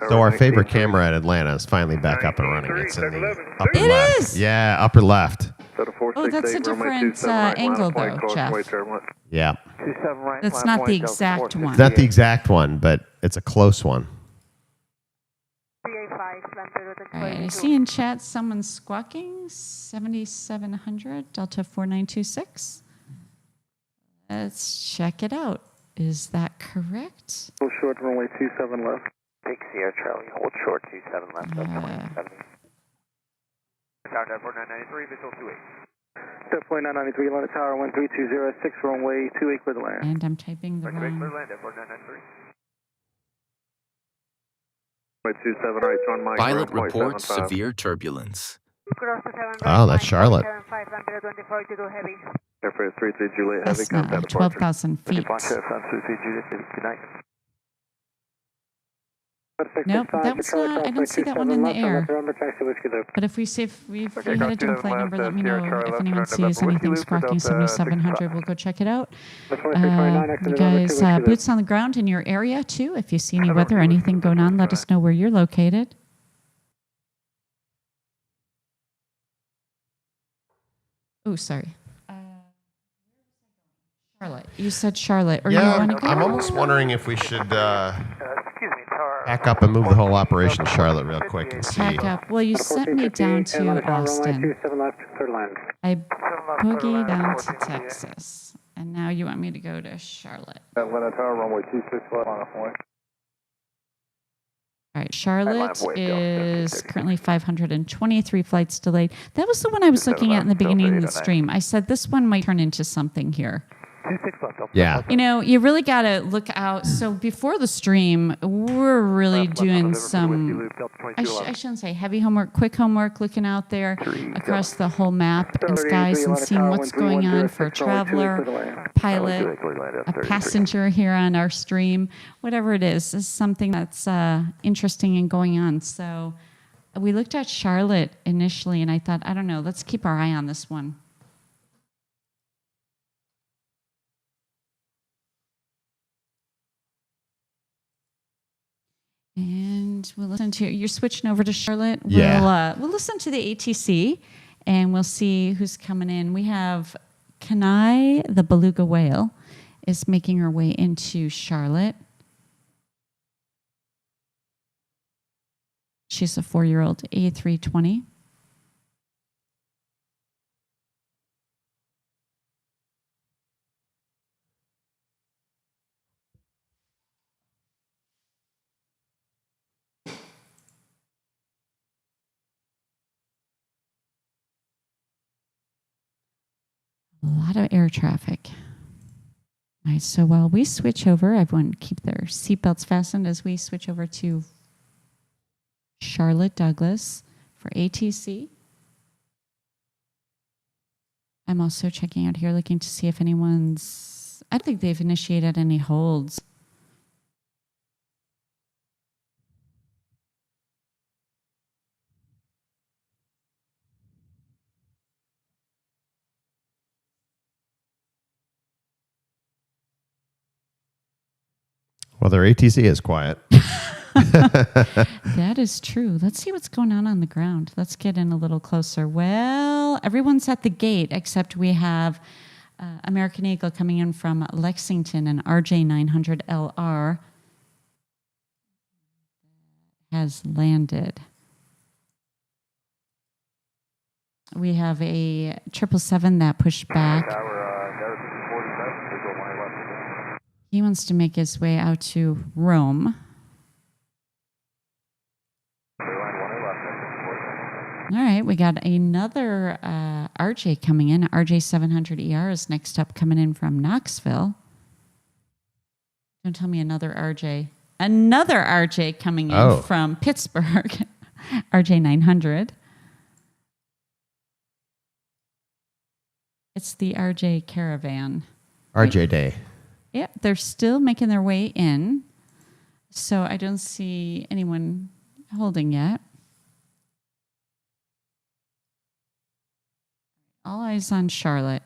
So our favorite camera at Atlanta is finally back up and running. It's in the upper It left. is? Yeah, upper left. Oh, that's a different angle though, Jeff. Yeah. That's not the exact one. It's not the exact one, but it's a close one. All right, I see in chat someone squawking, 7700, Delta 4926. Let's check it out. Is that correct? Hold short, runway 27 left. Take Sierra Charlie, hold short 27 left, Delta 170. Tower 4993, visual 28. Step 4993, Atlanta Tower 13206, runway 28, clear to land. And I'm typing the wrong. Runway 27 right, on Mike. Pilot reports severe turbulence. Oh, that's Charlotte. Airfare 33 Juliet, heavy That's not contact 12,000 feet. Nope, that was not. I don't see that one in the air. But if we hit a different flight number, let me know if anyone sees anything squawking 7700. We'll go check it out. You guys, boots on the ground in your area too. If you see any weather, anything going on, let us know where you're located. Oh, sorry. Charlotte. You said Charlotte. Or Yeah, you want to go? I'm almost wondering if we should back up and move the whole operation to Charlotte real quick and see. Back up. Well, you sent me down to Austin. I boogied down to Texas. And now you want me to go to Charlotte. Atlanta Tower, runway 26 left on a point. All right, Charlotte is currently 523 flights delayed. That was the one I was looking at in the beginning of the stream. I said this one might turn into something here. Yeah. You know, you really got to look out. So before the stream, we're really doing some, I shouldn't say heavy homework, quick homework, looking out there across the whole map and skies and seeing what's going on for a traveler, pilot, a passenger here on our stream, whatever it is something that's interesting and going on. So We looked at Charlotte initially, and I thought, I don't know, let's keep our eye on this one. And we'll listen to, you're switching over to Charlotte. Yeah. We'll listen to the ATC, and we'll see who's coming in. We have Kenai, the beluga whale, is making her way into Charlotte. She's a 4-year-old A320. A lot of air traffic. All right, so while we switch over, everyone keep their seatbelts fastened as we switch over to Charlotte Douglas for ATC. I'm also checking out here, looking to see if anyone's, I don't think they've initiated any holds. Well, their ATC is quiet. That is true. Let's see what's going on the ground. Let's get in a little closer. Well, everyone's at the gate except we have American Eagle coming in from Lexington, and RJ900LR has landed. We have a 777 that pushed back. He wants to make his way out to Rome. All right, we got another RJ coming in. RJ700ER is next up, coming in from Knoxville. Don't tell me another RJ. Another RJ coming in from Pittsburgh. RJ900. It's the RJ Caravan. RJ Day. Yep, they're still making their way in. So I don't see anyone holding yet. All eyes on Charlotte.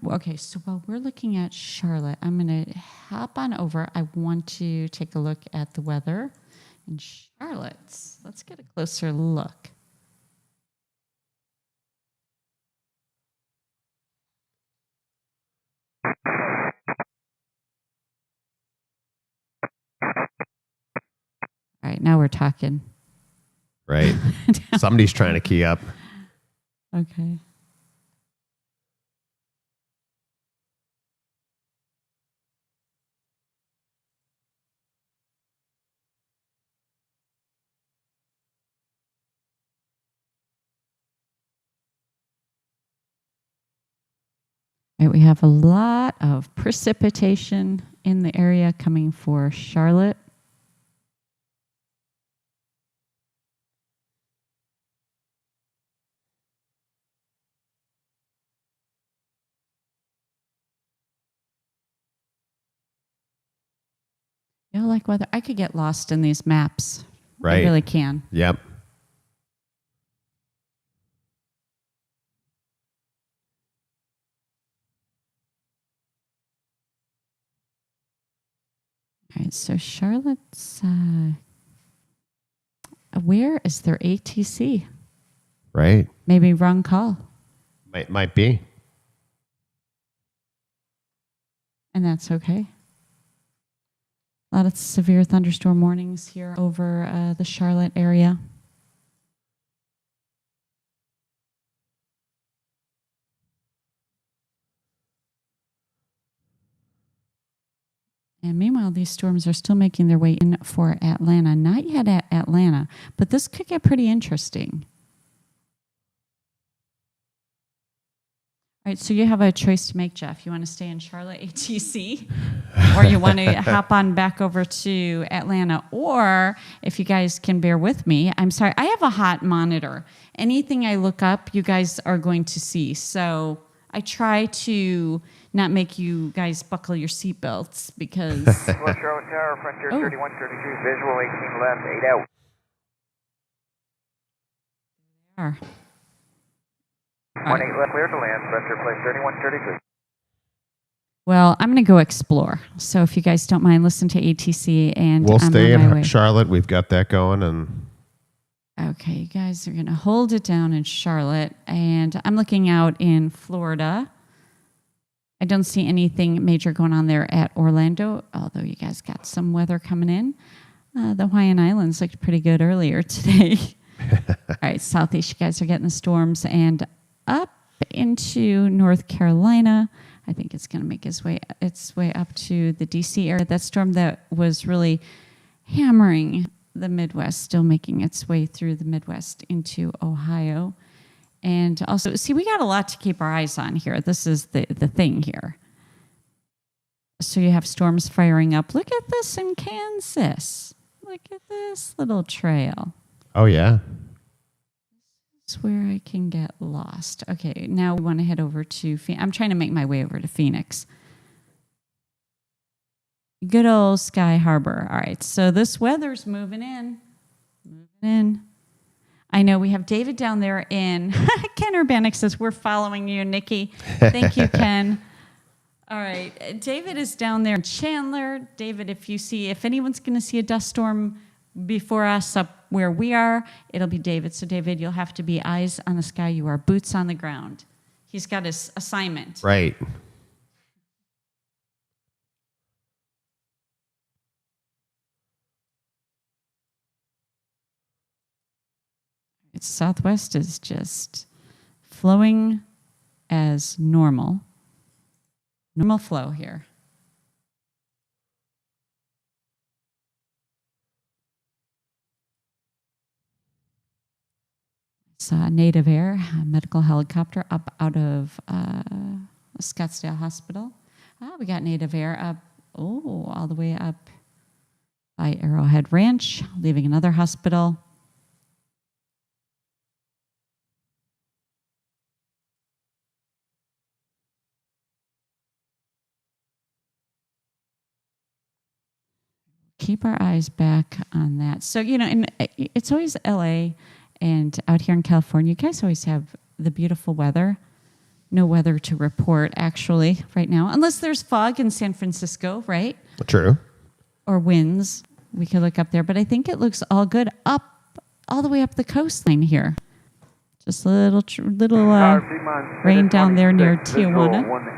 Okay, so while we're looking at Charlotte, I'm going to hop on over. I want to take a look at the weather in Charlotte. Let's get a closer look. All right, now we're talking. Right. Somebody's trying to key up. Okay. All right, we have a lot of precipitation in the area coming for Charlotte. You know, like weather, I could get lost in these maps. Right. I really can. Yep. All right, so Charlotte's, where is their ATC? Right. Maybe wrong call. Might be. And that's okay. A lot of severe thunderstorm warnings here over the Charlotte area. And meanwhile, these storms are still making their way in for Atlanta. Not yet at Atlanta, but this could get pretty interesting. All right, so you have a choice to make, Jeff. You want to stay in Charlotte ATC, or you want to hop on back over to Atlanta, or if you guys can bear with me, I'm sorry, I have a hot monitor. Anything I look up, you guys are going to see. So I try to not make you guys buckle your seatbelts because... West Charlotte Tower, Frontier 3132, visual 18 left, 8 out. Are. 18 left, clear to land, Frontier place 3132. Well, I'm going to go explore. So if you guys don't mind, listen to ATC and we'll stay on my way. in Charlotte. We've got that going. And okay, you guys are going to hold it down in Charlotte. And I'm looking out in Florida. I don't see anything major going on there at Orlando, although you guys got some weather coming in. The Hawaiian Islands looked pretty good earlier today. All right, southeast, you guys are getting the storms. And up into North Carolina, I think it's going to make its way up to the D.C. area. That storm that was really hammering the Midwest, still making its way through the Midwest into Ohio. And also, see, we got a lot to keep our eyes on here. This is the thing here. So you have storms firing up. Look at this in Kansas. Look at this little trail. oh, yeah. It's where I can get lost. Okay, now we want to head over to Phoenix. I'm trying to make my way over to Phoenix. Good old Sky Harbor. All right, so this weather's moving in. Moving in. I know we have David down there in... Ken Urbanic says, we're following you, Nikki. Thank you, Ken. All right, David is down there in Chandler. David, if anyone's going to see a dust storm before us up where we are, it'll be David. So David, you'll have to be eyes on the sky. You are boots on the ground. He's got his assignment. Right. It's Southwest is just flowing as normal. Normal flow here. Saw Native Air, a medical helicopter up out of Scottsdale Hospital. We got Native Air up, all the way up by Arrowhead Ranch, leaving another hospital. Keep our eyes back on that. So, and it's always LA and out here in California, you guys always have the beautiful weather. No weather to report, actually, right now. Unless there's fog in San Francisco, right? True. Or winds. We could look up there. But I think it looks all good all the way up the coastline here. Just a little rain down there near Tijuana.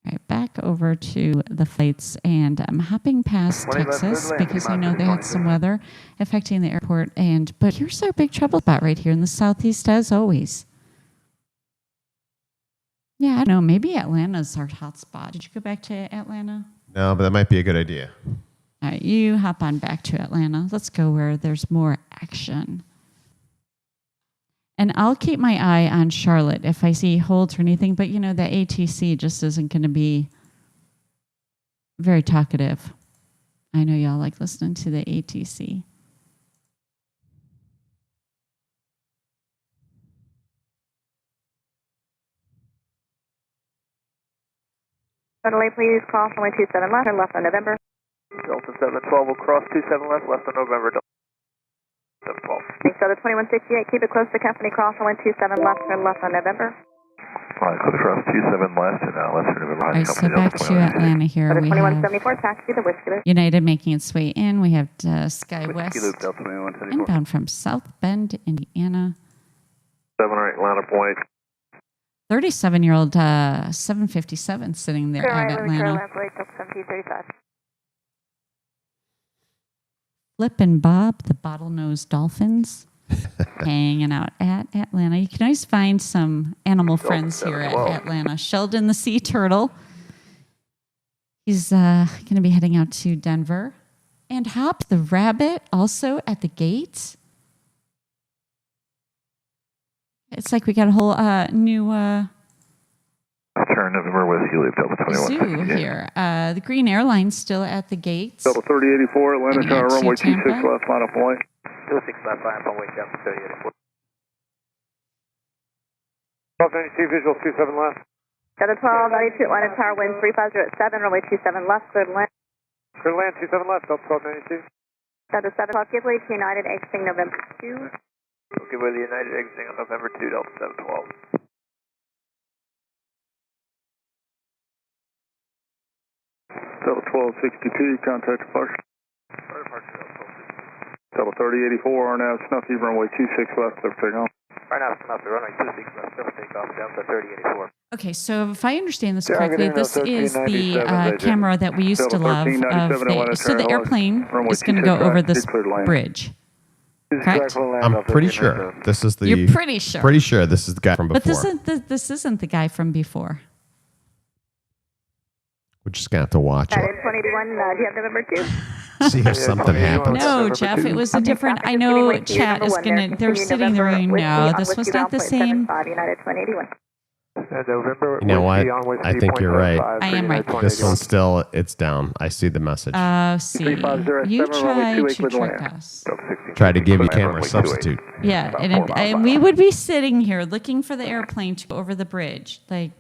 Right, back over to the flights, and I'm hopping past Texas because I know they had some weather affecting the airport. But here's our big trouble spot right here in the southeast, as always. Yeah, I don't know. Maybe Atlanta's our hot spot. Did you go back to Atlanta? No, but that might be a good idea. All right, you hop on back to Atlanta. Let's go where there's more action. And I'll keep my eye on Charlotte if I see holds or anything. But, the ATC just isn't going to be very talkative. I know y'all like listening to the ATC. Delay, please. Cross runway 27 left and left on November. Delta 712 will cross 27 left, left on November. Delta 712. Thanks, Delta 2168. Keep it close to company. Cross runway 27 left and left on November. Alright, clear to cross 27 left and left on November. All right, so back to Atlanta here. Delta We 2174, taxi the Whiskey Loop. United making its way in. We have SkyWest Loop, Delta 2174. inbound from South Bend, Indiana. 78 Atlanta point. 37-year-old 757 sitting there at Atlanta. Flip and Bob, the bottlenose dolphins, hanging out at Atlanta. You can always find some animal friends here at Atlanta. Sheldon the sea turtle. He's going to be heading out to Denver. And Hop the Rabbit also at the gate. It's like we got a whole new Turn November Whiskey Loop, Delta 21. zoo here. The Green Airline's still at the gates. Delta 3084, Atlanta Tower, runway 26 Tampa. left, line up away. 26 left, line up away, Delta 3084. 1292, visual 27 left. Delta 1292, Atlanta Tower, wind 350 at 7, runway 27 left, clear to land. Clear to land, 27 left, Delta 1292. Delta 7 o'clock, give way to United, exiting November 2. Okay, with the United exiting on November 2, Delta 712. Delta 1262, contact departure. Delta 3084, RNAV Snuffy, runway 26 left, clear for takeoff. Right now, Snuffy, runway 26 left, clear for takeoff, Delta 3084. Okay, so if I understand this correctly, this is the camera that we used to love. So the airplane is going to go over this bridge. Correct? I'm pretty sure this is the. You're pretty sure. Pretty sure this is the guy from before. But this isn't the guy from before. We're just gonna have to watch it. 2081, do you have November 2? See if something happens. No, Jeff, it was a different. I know chat is gonna. They're sitting there going, no, this was not the same. United 2081. November. You know what? I think you're right. I am right. This one's still, it's down. I see the message. See, you tried to trick us. Try to give you camera substitute. Yeah, and we would be sitting here looking for the airplane to go over the bridge, like,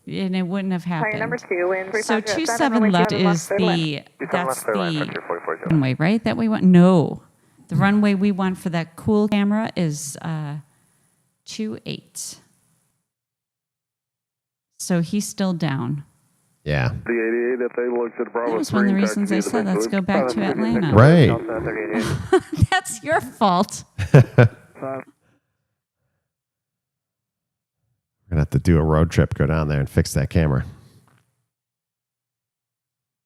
and it wouldn't have happened. Number 2, wind 350 So at 7, 27 left is that's the runway, right? That we want? No, the runway we want for that cool camera is 28. So he's still down. Yeah. The 88, if they looked at Bravo That was one of the reasons I said let's go back to Atlanta. Right. That's your fault. We're gonna have to do a road trip, go down there and fix that camera.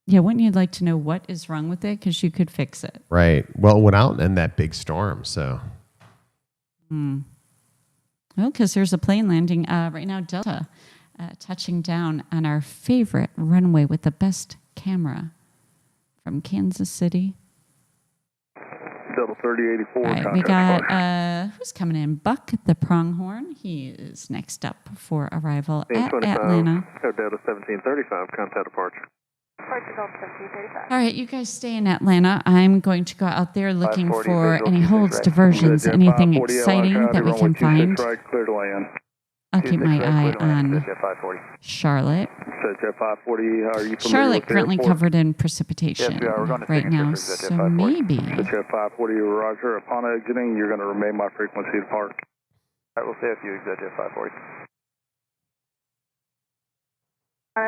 Yeah, wouldn't you like to know what is wrong with it? Because you could fix it. Right. Well, it went out in that big storm, so. Well, because there's a plane landing right now, Delta, touching down on our favorite runway with the best camera from Kansas City. Delta 3084. All right, we got, who's coming in? Buck the Pronghorn. He is next up for arrival at Atlanta. Delta 1735, contact departure. All right, you guys stay in Atlanta. I'm going to go out there looking for any holds, diversions, anything exciting that we can find. I'll keep my eye on Charlotte. Charlotte currently covered in precipitation right now, so maybe. Jet 540, roger. Upon exiting, you're going to remain my frequency to park. All right, we'll say a few exit Jet 540.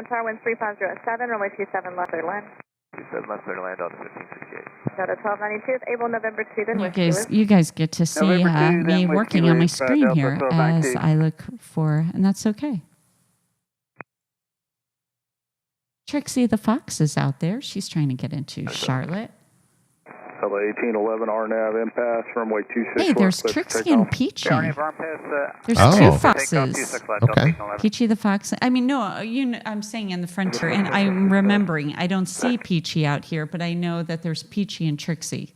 Tower, wind 350 at 7, runway 27 left, clear to land. 27 left, clear to land on the 1568. Delta 1292, Able November 2, then you guys get to see me working on my screen here as I look for, and that's okay. Trixie the Fox is out there. She's trying to get into Charlotte. 1811 RNAV impasse, runway 26. Hey, there's Trixie and Peachy. There's two foxes. Okay. Peachy the Fox. I mean, no, I'm saying in the frontier, and I'm remembering, I don't see Peachy out here, but I know that there's Peachy and Trixie.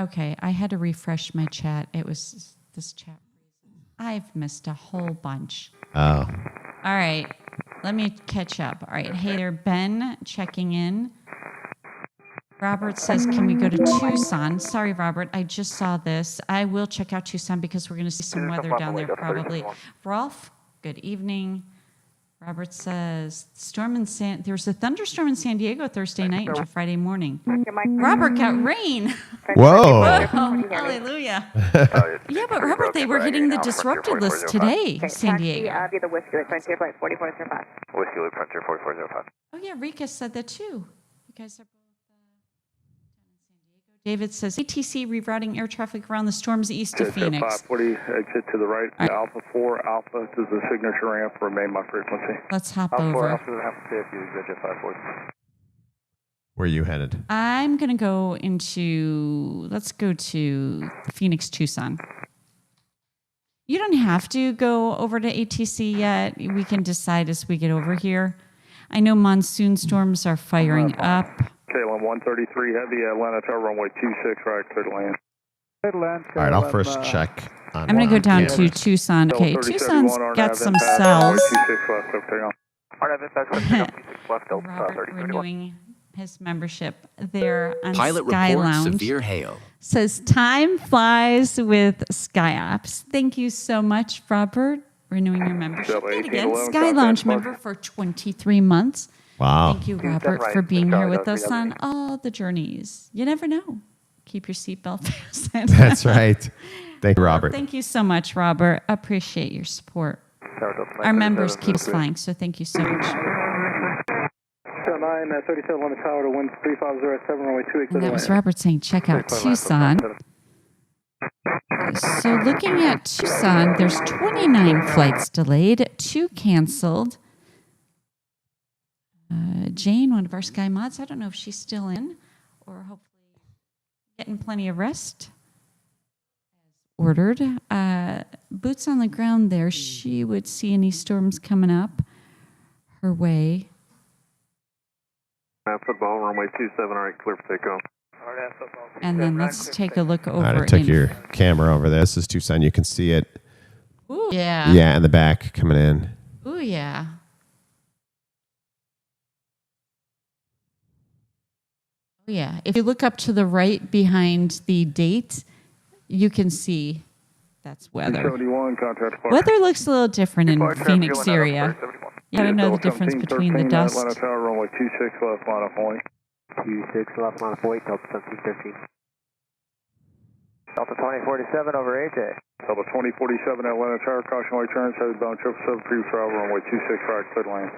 Okay, I had to refresh my chat. It was this chat. I've missed a whole bunch. Oh. All right, let me catch up. All right, hey there, Ben checking in. Robert says, can we go to Tucson? Sorry, Robert, I just saw this. I will check out Tucson because we're going to see some weather down there probably. Rolf, good evening. Robert says, there's a thunderstorm in San Diego Thursday night until Friday morning. Robert got rain. Whoa. Hallelujah. Yeah, but Robert, they were hitting the disrupted list today, San Diego. Via the Whiskey Loop Frontier Flight 4405. Whiskey Loop Frontier 4405. Oh, yeah, Rika said that too. You guys are both down in San Diego David says, ATC rerouting air traffic around the storms east of Phoenix. 540, exit to the right. Right. Alpha 4, Alpha to the signature ramp, remain my frequency. Let's hop Alpha 4, over. Alpha to the half of 50, exit 540. Where are you headed? I'm going to go into, let's go to Phoenix, Tucson. You don't have to go over to ATC yet. We can decide as we get over here. I know monsoon storms are firing up. KLM 133 heavy, Atlanta Tower, runway 26, right, clear to land. Clear to land. All right, I'll first check. I'm going to go down to Tucson. Okay, Tucson's got some cells. Robert renewing his membership there on Pilot Sky report Lounge. severe hail. Says time flies with SkyOps. Thank you so much, Robert, renewing your membership. And again, Sky Lounge member for 23 months. Wow. Thank you, Robert, for being here with us on all the journeys. You never know. Keep your seatbelt fastened. That's right. Thank you, Robert. Thank you so much, Robert. Appreciate your support. Our members keep us flying, so thank you so much. 37 Lima Tower to wind 3507, runway 28. And that was Robert saying, check out Tucson. So looking at Tucson, there's 29 flights delayed, 2 canceled. Jane, one of our Sky Mods, I don't know if she's still in or hopefully getting plenty of rest. Ordered. Boots on the ground there. She would see any storms coming up her way. Football, runway 27, all right, clear for takeoff. And then let's take a look over. All right, I took your camera over there. This is Tucson. You can see it. Ooh, yeah. Yeah, in the back coming in. Ooh, yeah. Oh, yeah. If you look up to the right behind the date, you can see that's weather. 71, contact Weather looks a little different in Phoenix area. You gotta know the difference between the dust. Atlanta Tower, runway 26, left line of point. 26, left line of point, Delta 1713. Delta 2047 over AJ. Delta 2047, Atlanta Tower, caution light turns, headed bound 777, previous travel, runway 26, right, clear to land.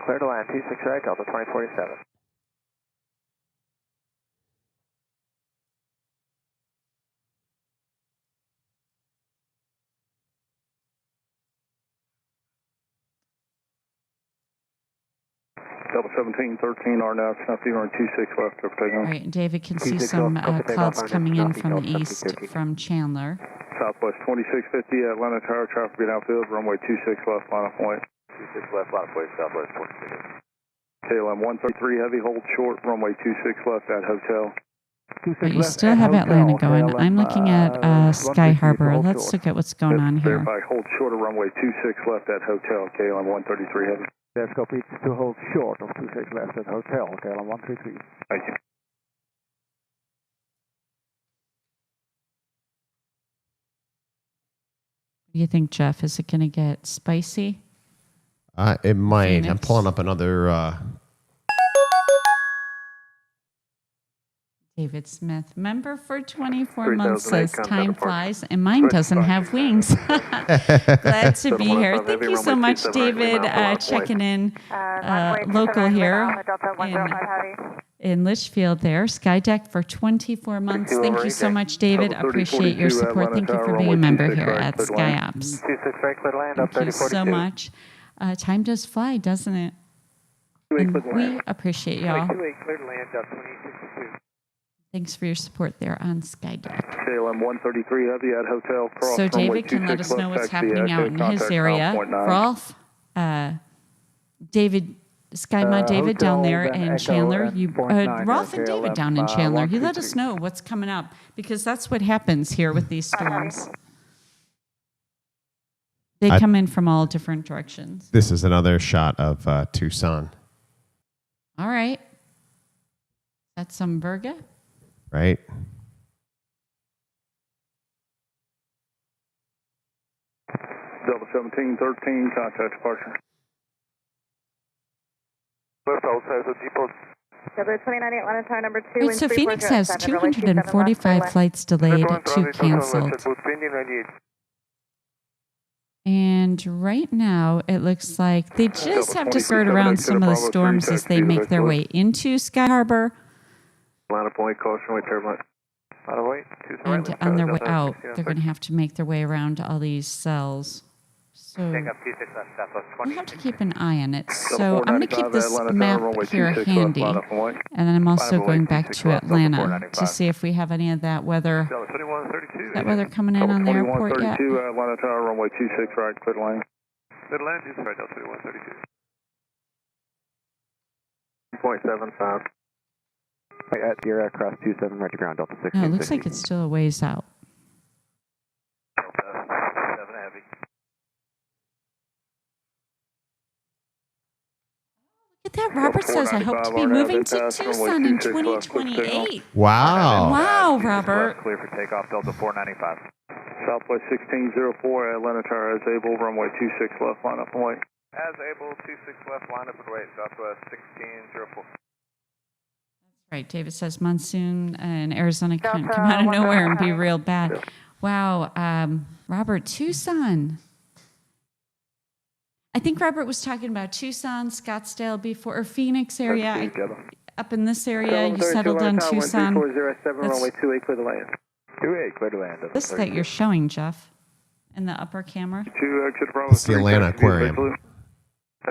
Clear to land, 26 right, Delta 2047. Delta 1713, RNAV, Snuffy, run 26 left, over takeoff. All right, David can see some clouds coming in from the east from Chandler. Southwest 2650, Atlanta Tower, traffic being outfield, runway 26 left, line of point. 26 left, line of point, Southwest 26. KLM 133, heavy, hold short, runway 26 left at hotel. But you still have Atlanta going. I'm looking at Sky Harbor. Let's look at what's going on here. Verify, hold short of runway 26 left at hotel, KLM 133 heavy. There's copy to hold short of 26 left at hotel, KLM 133. Thank you. What do you think, Jeff? Is it going to get spicy? It might. Phoenix. I'm pulling up another. David Smith, member for 24 months, says time flies and mine doesn't have wings. Glad to be here. Thank you so much, David, checking in local here in Litchfield there. Skydeck for 24 months. Thank you so much, David. Appreciate your support. Thank you for being a member here at SkyOps. Thank you so much. Time does fly, doesn't it? And we appreciate y'all. Thanks for your support there on Skydeck. KLM 133 heavy at hotel. So David can let us know what's happening out in his area. Rolf, David, SkyMod David down there in Chandler. Rolf and David down in Chandler. You let us know what's coming up because that's what happens here with these storms. They come in from all different directions. This is another shot of Tucson. All right. That's some Virga. Right. Delta 1713, contact departure. W29 Atlanta Tower number 2. Right, so Phoenix has 245 flights delayed, 2 canceled. And right now, it looks like they just have to skirt around some of the storms as they make their way into Sky Harbor. Atlanta point, caution wave turbulence. By the way, And on their way out, they're going to have to make their way around all these cells. So we'll have to keep an eye on it. So I'm going to keep this map here handy. And then I'm also going back to Atlanta to see if we have any of that weather. That weather coming in on the airport yet? Atlanta Tower, runway 26 right, clear to land. Clear to land, is right, Delta 2132. 0.75. At your aircraft 27 right to ground, Delta 16. No, it looks like it's still a ways out. Delta 7 heavy. Look at that. Robert says, I hope to be moving to Tucson in 2028. Wow. Wow, Robert. Clear for takeoff, Delta 495. Southwest 1604, Atlanta Tower as able, runway 26 left, line up and wait. As able, 26 left, line up and wait, Southwest 1604. Right, David says monsoon in Arizona can come out of nowhere and be real bad. Wow, Robert, Tucson. I think Robert was talking about Tucson, Scottsdale before, or Phoenix area. Up in this area, you settled on Tucson. 407, runway 28, clear to land. 28, clear to land. This that you're showing, Jeff, in the upper camera. It's the Atlanta Aquarium. All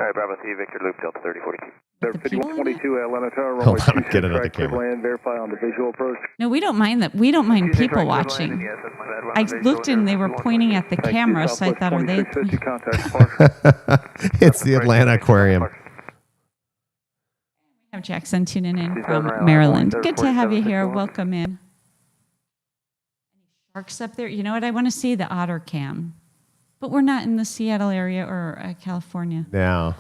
right, Bravo 3, Victor Loop, Delta 3042. The people in it? 5122 Atlanta Tower, Hold runway on, 26 get it on the right, clear to camera. land, verify on the visual approach. No, we don't mind that. We don't mind people watching. I looked and they were pointing at the camera, so I thought, are they? It's the Atlanta Aquarium. We have Jackson tuning in from Maryland. Good to have you here. Welcome in. Any sharks up there? You know what? I want to see the otter cam, but we're not in the Seattle area or California. Now.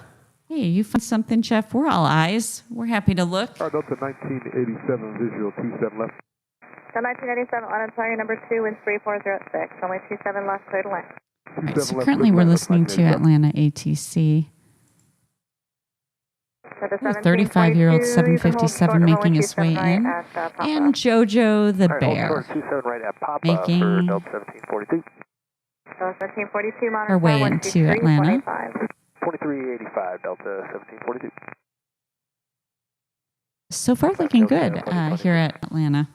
Hey, you find something, Jeff? We're all eyes. We're happy to look. Delta 1987, visual T7 left. The 1987 on Ontario number 2, wind 3406, only 27 left, clear to land. Right, so currently we're listening to Atlanta ATC. 35-year-old 757 making his way in. And Jojo the bear making her way into Atlanta. 2385, Delta 1742. So far looking good here at Atlanta.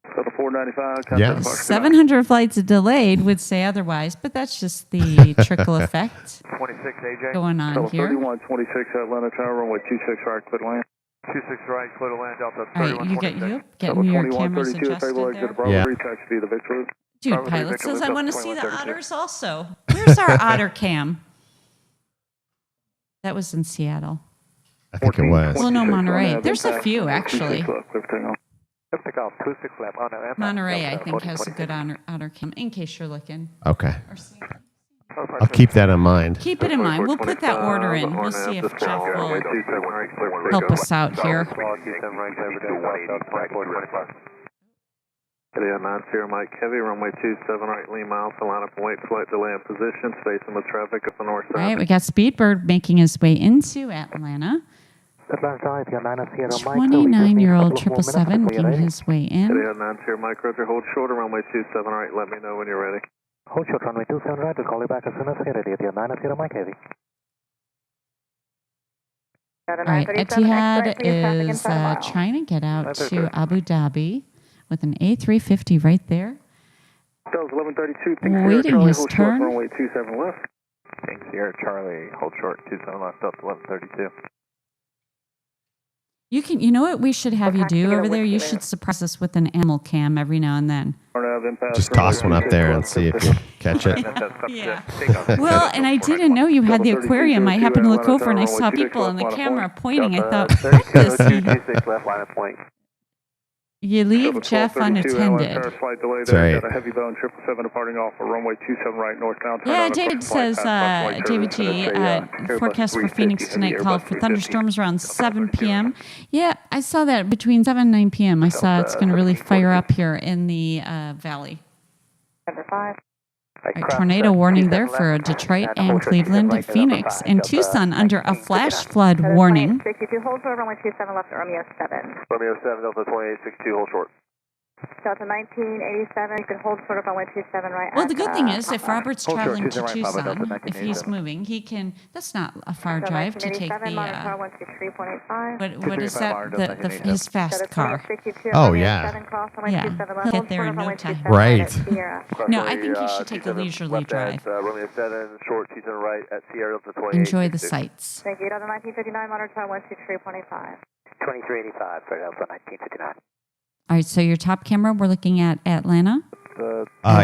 So the 495. Yeah. 700 flights delayed would say otherwise, but that's just the trickle effect 26 AJ. going on So here. 3126 Atlanta Tower, runway 26 right, clear to land. 26 right, clear to land, Delta All right, you 3126. getting your cameras adjusted there? Yeah. Taxi to the Victor. Dude, pilot says I want to see the otters also. Where's our otter cam? That was in Seattle. I think it was. Well, no, Monterey. There's a few, actually. Monterey, I think, has a good otter cam, in case you're looking. Okay. I'll keep that in mind. Keep it in mind. We'll put that order in. We'll see if Jeff will help us out here. Idiot 90 Mike Heavy, runway 27 right, Lima Alpha, line up and wait, flight delay in position, spacing with traffic up the north side. All right, we got Speedbird making his way into Atlanta. 29-year-old 777 making his way in. Idiot 90 Mike Roger, hold shorter, runway 27 right, let me know when you're ready. Hold short, runway 27 right, we'll call you back as soon as we're ready. Idiot 90 Mike Heavy. All right, Etihad is trying to get out to Abu Dhabi with an A350 right there. Waiting his turn. Runway 27 left. King Sierra Charlie, hold short, 27 left, Delta 1132. You know what we should have you do over there? You should surprise us with an animal cam every now and then. Just toss one up there and see if you catch it. Yeah. Well, and I didn't know you had the aquarium. I happened to look over and I saw people on the camera pointing. I thought, what is he? You leave Jeff unattended. That's right. Heavy bone 777 departing off of runway 27 right, northbound. Yeah, David says, David G, forecast for Phoenix tonight called for thunderstorms around 7 p.m. Yeah, I saw that between 7 and 9 p.m. I saw it's going to really fire up here in the valley. Number 5. Right, tornado warning there for Detroit and Cleveland, Phoenix, and Tucson under a flash flood warning. 62, hold short, runway 27 left, Romeo 7. Romeo 7, Delta 2862, hold short. Delta 1987, you can hold short of runway 27 right. Well, the good thing is, if Papa. Robert's traveling to Tucson, if he's moving, he can. That's not a far drive to take the. What is that? His fast car. Oh yeah. Yeah, he'll get there in no time. Right. No, I think he should take a leisurely drive. Runway 7, short 27 right at Sierra Delta 28. Enjoy the sights. Thank you. Delta 1959, monitor 123.5. 2385 for Delta 1959. All right, so your top camera, we're looking at Atlanta.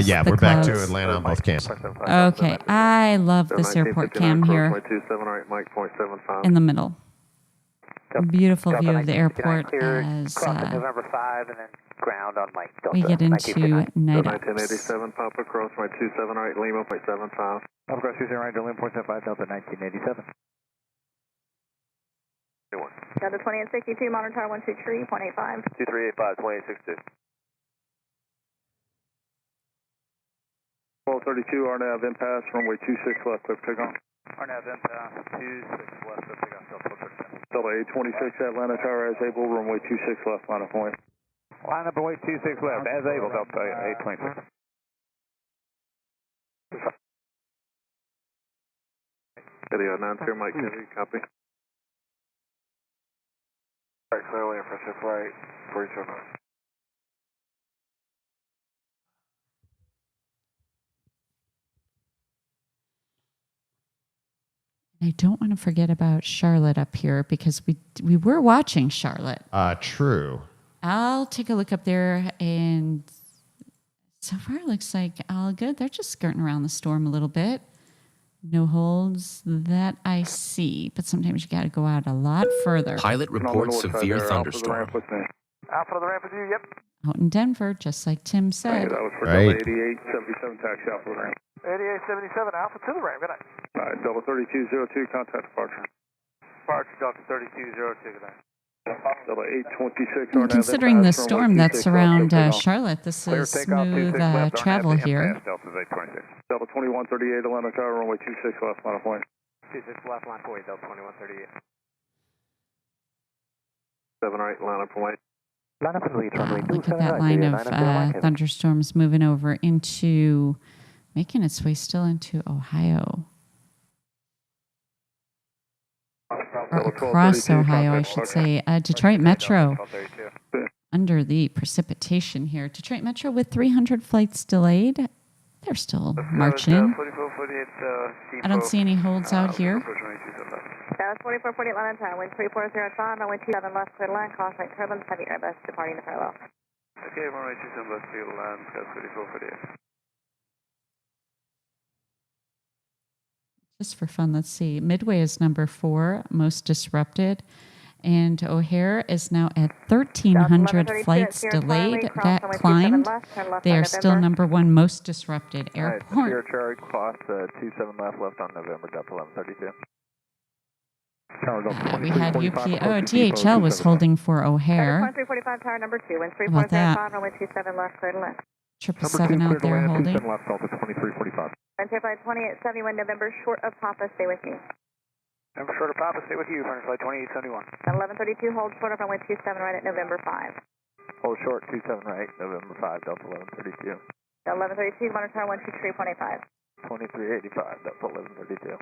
Yeah, we're back to Atlanta on both cams. Okay, I love this airport cam here in the middle. Beautiful view of the airport as November 5 and then ground on Mike. we get into night ops. 1987, Papa Cross, my 27 right, Lima, 0.75. Papa Cross 27 right, Lima, 0.75, Delta 1987. Delta 2862, monitor 123.85. 2385, 2862. 1232, RNAV impasse, runway 26 left, clear take off. RNAV impasse, 26 left, clear take off, Delta 826, Atlanta Tower as able, runway 26 left, line of point. Line up runway 26 left, as able, Delta 826. Video 9-0, Mike Kennedy, copy. Alright, clearly for shift right, 42 knots. I don't want to forget about Charlotte up here because we were watching Charlotte. True. I'll take a look up there, and so far it looks like all good. They're just skirting around the storm a little bit. No holds that I see, but sometimes you got to go out a lot further. Pilot reports severe thunderstorm. Alpha to the ramp with you, yep. Out in Denver, just like Tim said. That was for Right. Delta 8877, taxi Alpha to the ramp. 8877, Alpha to the ramp, good night. Alright, Delta 3202, contact departure. Departure Delta 3202, good night. Delta 826, And considering the storm that's around Charlotte, this is smooth travel here. Delta 2138, Atlanta Tower, runway 26 left, line of point. 26 left, line 48, Delta 2138. 7 right, line up point. Line up and lead, runway Look at that line of thunderstorms moving over into, making its way still into Ohio. Or across Ohio, I should say. Detroit Metro, under the precipitation here. Detroit Metro with 300 flights delayed. They're still marching. I don't see any holds out here. Dallas 4448, Atlanta Tower, wind 3405, runway 27 left, clear to land, cross right turbulence, heavy Airbus departing the parallel. Okay, runway 27 left, clear to land, 3448. Just for fun, let's see. Midway is number 4, most disrupted. And O'Hare is now at 1,300 flights delayed. That climbed. They are still number 1 most disrupted airport. Sierra Charlie, cross 27 left on November, Delta 1132. We had DHL was holding for O'Hare. 345 tower number 2, wind How about that? 3405, runway 27 left, clear to land. 777 out there holding. left, Delta 2345. Wind 2870, wind November short of Papa, stay with me. Number short of Papa, stay with you, furnace flight 2871. At 1132, hold short of runway 27 right at November 5. Hold short 27 right, November 5, Delta 1132. At 1132, monitor 123.85. 2385, Delta 1132.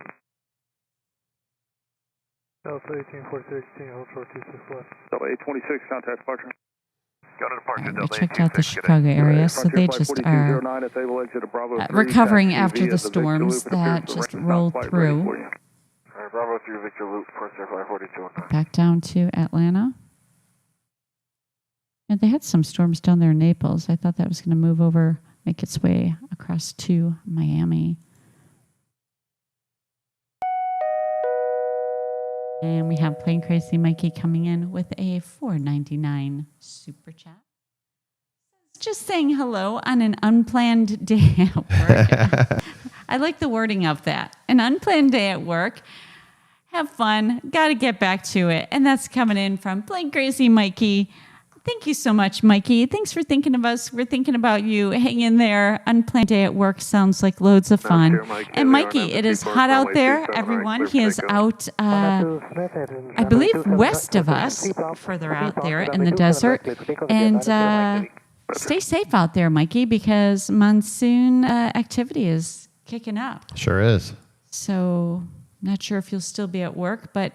Delta 1846, hold short 26 left. Delta 826, contact departure. Go to departure, We Delta checked out the Chicago area, so they just are recovering after the storms that just rolled through. Bravo 3, Victor Loop, Frontier Flight 4219. Back down to Atlanta. And they had some storms down there in Naples. I thought that was going to move over, make its way across to Miami. And we have Plane Crazy Mikey coming in with a $4.99 super chat. Just saying hello on an unplanned day at work. I like the wording of that. An unplanned day at work. Have fun. Got to get back to it. And that's coming in from Plane Crazy Mikey. Thank you so much, Mikey. Thanks for thinking of us. We're thinking about you. Hang in there. Unplanned day at work sounds like loads of fun. And Mikey, it is hot out there, everyone. He is out, I believe, west of us, further out there in the desert. And stay safe out there, Mikey, because monsoon activity is kicking up. Sure is. So, not sure if you'll still be at work, but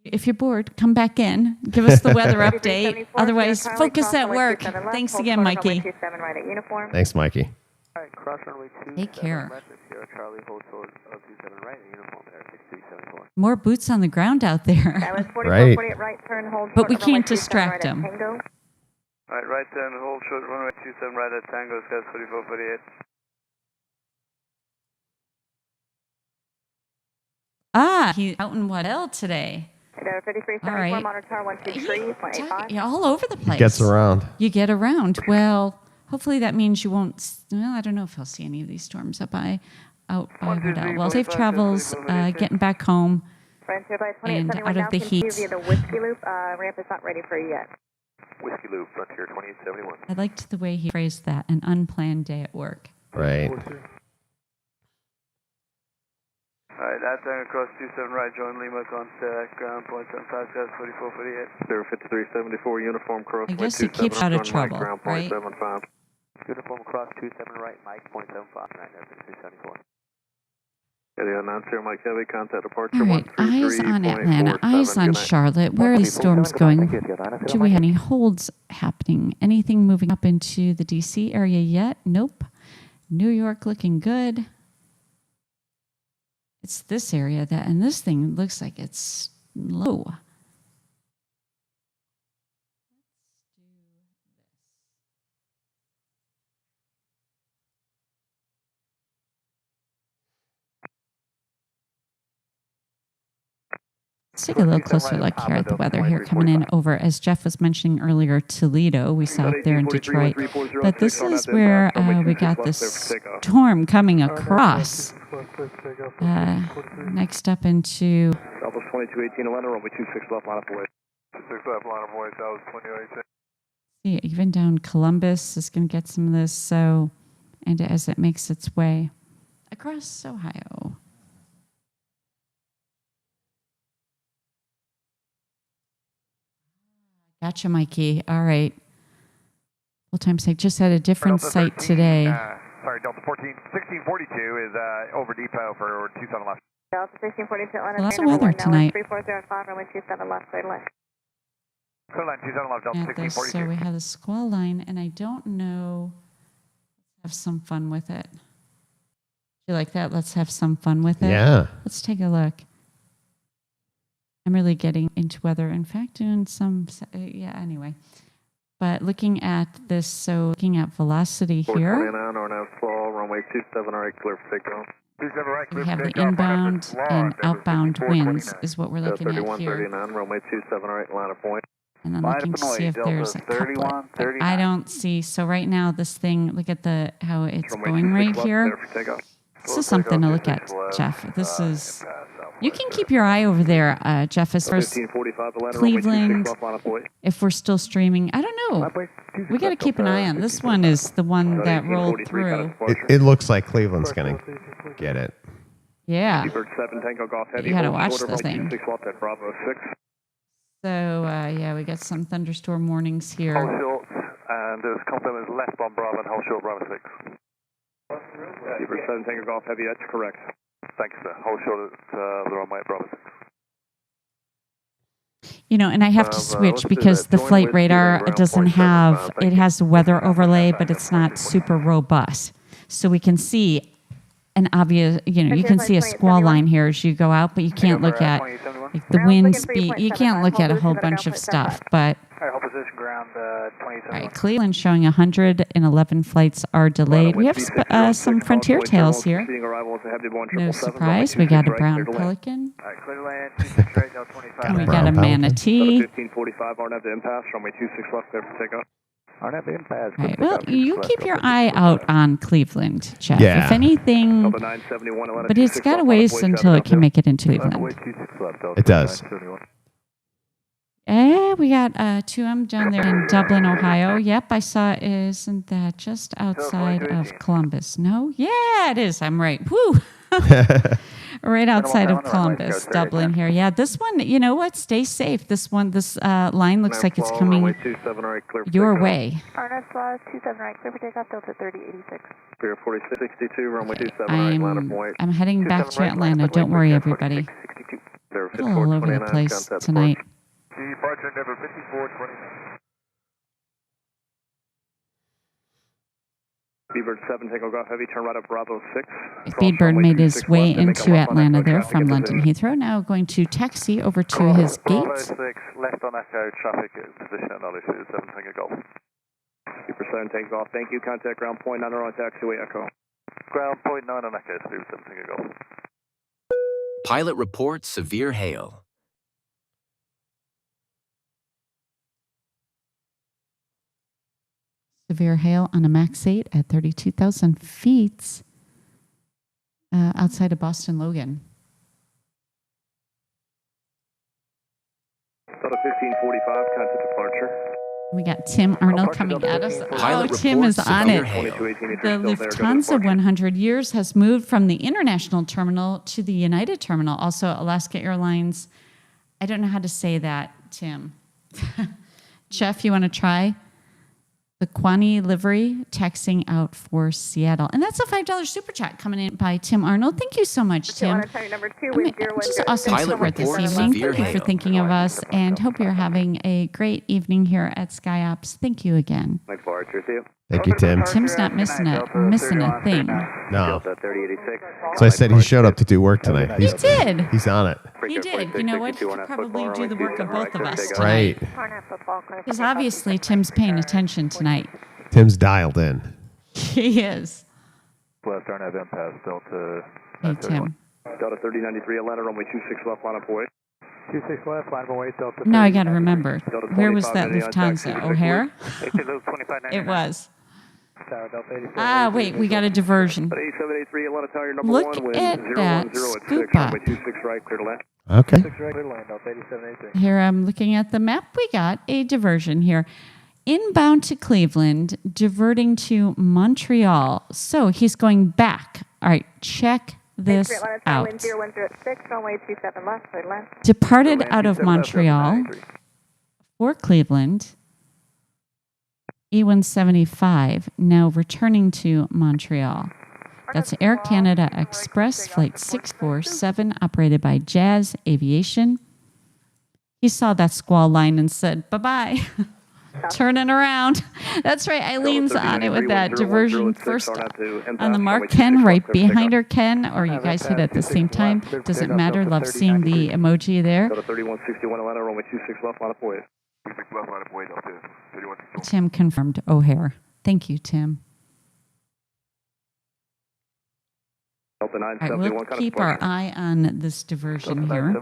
if you're bored, come back in. Give us the weather update. Otherwise, focus at work. Thanks again, Mikey. Thanks, Mikey. All right, cross runway 27. Take care. Charlie, hold short of 27 right, and uniform there, 6374. More boots on the ground out there. That was 44, Right. 48 right, turn, hold But we short, runway can't 27 distract right at them. Tango. All right, right turn, hold short, runway 27 right at Tango, skies 44, 48. He's out in Waddell today. 5374, All right. monitor tower 123.85. Yeah, all over the place. Gets around. You get around. Well, hopefully that means you won't. Well, I don't know if I'll see any of these storms out by Waddell. Well, safe travels, getting back home. Frontier by And 2871 out now of the continue heat. via the Whiskey Loop. Ramp is not ready for you yet. Whiskey Loop, Frontier 2871. I liked the way he phrased that, an unplanned day at work. Right. All right, that turn across 27 right, join Lima, contact ground point 75, skies 44, 48. 5374, uniform cross. I guess he keeps out of trouble, right? Uniform cross 27 right, Mike, 0.75, 9374. Yeah, announce here, Mike Heavy, contact departure All right, eyes on Atlanta, eyes on Charlotte. Where are these storms going? Do we have any holds happening? Anything moving up into the D.C. area yet? Nope. New York looking good. It's this area and this thing looks like it's low. Let's take a little closer look here at the weather here coming in over, as Jeff was mentioning earlier, Toledo. We saw it there in Detroit. But this is where we got this storm coming across. Next up into... Southwest 2218 Atlanta, runway 26 left, line of voice. 26 left, line of voice, Southwest 2218. See, even down Columbus is going to get some of this, so, and as it makes its way across Ohio. Gotcha, Mikey. All right. Full-time site. Just at a different site today. Sorry, Delta 14, 1642 is over depot for Tucson left. Delta 1642 Atlanta. Lots of weather tonight. 3405, runway 27 left, clear to land. Clear line 27 left, Delta At this, 1642. so we have the squall line, and I don't know. Have some fun with it. You like that? Let's have some fun with it. Yeah. Let's take a look. I'm really getting into weather. In fact, doing some, anyway. But looking at this, so looking at velocity here, 429 or now fall, runway 27, all right, clear for takeoff. 27 right, we have the inbound and outbound winds is what we're looking at here. 3139, runway 27, all right, line of point. And then looking to see if there's a couplet. But I don't see, so right now this thing, look at how it's going right here. This is something to look at, Jeff. This is, you can keep your eye over there, Jeff, as far as Cleveland, if we're still streaming. I don't know. We got to keep an eye on. This one is the one that rolled through. It looks like Cleveland's going to get it. Yeah. You got to watch the thing. So, yeah, we got some thunderstorm warnings here. Hold short, and there's compliments left on Bravo and hold short Bravo 6. Keeper 7 Tango Golf Heavy, that's correct. Thanks, sir. Hold short at the runway Bravo 6. You know, and I have to switch because the flight radar doesn't have, it has a weather overlay, but it's not super robust. So we can see an obvious, you can see a squall line here as you go out, but you can't look at like the wind speed. You can't look at a whole bunch of stuff, but all right, Cleveland showing 111 flights are delayed. We have some Frontier tails here. No surprise, we got a brown pelican. And we got a manatee. All right, well, you keep your eye out on Cleveland, Jeff. Yeah. If anything, but it's got a ways until it can make it into Cleveland. It does. We got 2M down there in Dublin, Ohio. Yep, I saw. Isn't that just outside of Columbus? No? Yeah, it is. I'm right. Woo! All right outside of Columbus, Dublin here. Yeah, this one, you know what? Stay safe. This line looks like it's coming your way. RNS 27 right, clear for takeoff, Delta 3086. Clear 4662, runway 27 right, line of point. I'm heading back to Atlanta. Don't worry, everybody. It's all over the place tonight. Departure number 5420. Speedbird 7, take off heavy, turn right up Bravo 6. Speedbird made his way into Atlanta there from London Heathrow. Now going to taxi over to his gate. Bravo 6, left on Echo, traffic position at altitude 7 Tango Golf. Speedbird 7, take off. Thank you. Contact ground point 9 on taxiway Echo. Ground point 9 on Echo, Speedbird 7 Tango Golf. Pilot reports severe hail. Severe hail on a Max 8 at 32,000 feet outside of Boston Logan. Delta 1545, contact departure. We got Tim Arnold coming at us. Oh, Tim is on it. The Lufthansa 100 years has moved from the international terminal to the United terminal. Also, Alaska Airlines. I don't know how to say that, Tim. Jeff, you want to try? The Kwani livery taxing out for Seattle. And that's a $5 super chat coming in by Tim Arnold. Thank you so much, Tim. Just awesome support this evening. Thank you for thinking of us, and hope you're having a great evening here at SkyOps. Thank you again. Thank you, Tim. Tim's not missing a thing. No. So I said he showed up to do work tonight. He did. He's on it. He did. You know what? He could probably do the work of both of us tonight. Right. Because obviously Tim's paying attention tonight. Tim's dialed in. He is. West Arnab impasse, Delta. Hey, Tim. Delta 3093, Atlanta, runway 26 left, line of way. 26 left, line of way, Delta. No, I got to remember. Where was that Lufthansa? O'Hare? It was. Ah, wait, we got a diversion. Look at that scoop up. Okay. Here I'm looking at the map. We got a diversion here. Inbound to Cleveland, diverting to Montreal. So he's going back. All right, check this out. Departed out of Montreal for Cleveland. E175, now returning to Montreal. That's Air Canada Express, Flight 647, operated by Jazz Aviation. He saw that squall line and said, bye-bye. Turning around. That's right, Eileen's on it with that diversion first on the mark. Ken, right behind her, Ken, or you guys hit at the same time. Does it matter? Love seeing the emoji there. Tim confirmed O'Hare. Thank you, Tim. All right, we'll keep our eye on this diversion here.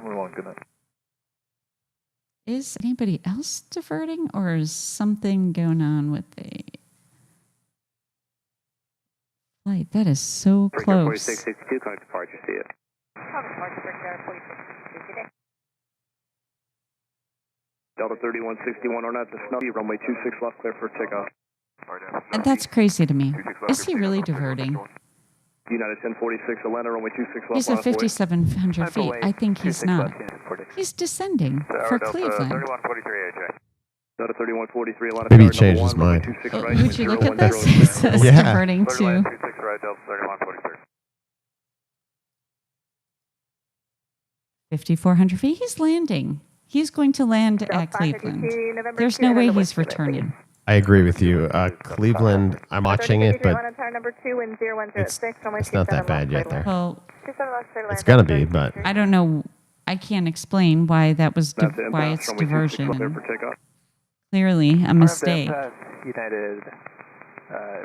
Is anybody else diverting, or is something going on with the flight? That is so close. 4662, coming departure, see it. Delta 3161, or not the Snubby, runway 26 left, clear for takeoff. And that's crazy to me. Is he really diverting? United 1046, Atlanta, runway 26 left. He's at 5,700 feet. I think he's not. He's descending for Cleveland. Delta 3143, Atlanta. Maybe he changed his mind. Would you look at this? It says diverting to 5,400 feet. He's landing. He's going to land at Cleveland. There's no way he's returning. I agree with you. Cleveland, I'm watching it, but it's not that bad yet there. Well, it's going to be, but I don't know. I can't explain why that was why it's diversion. And clearly a mistake. United,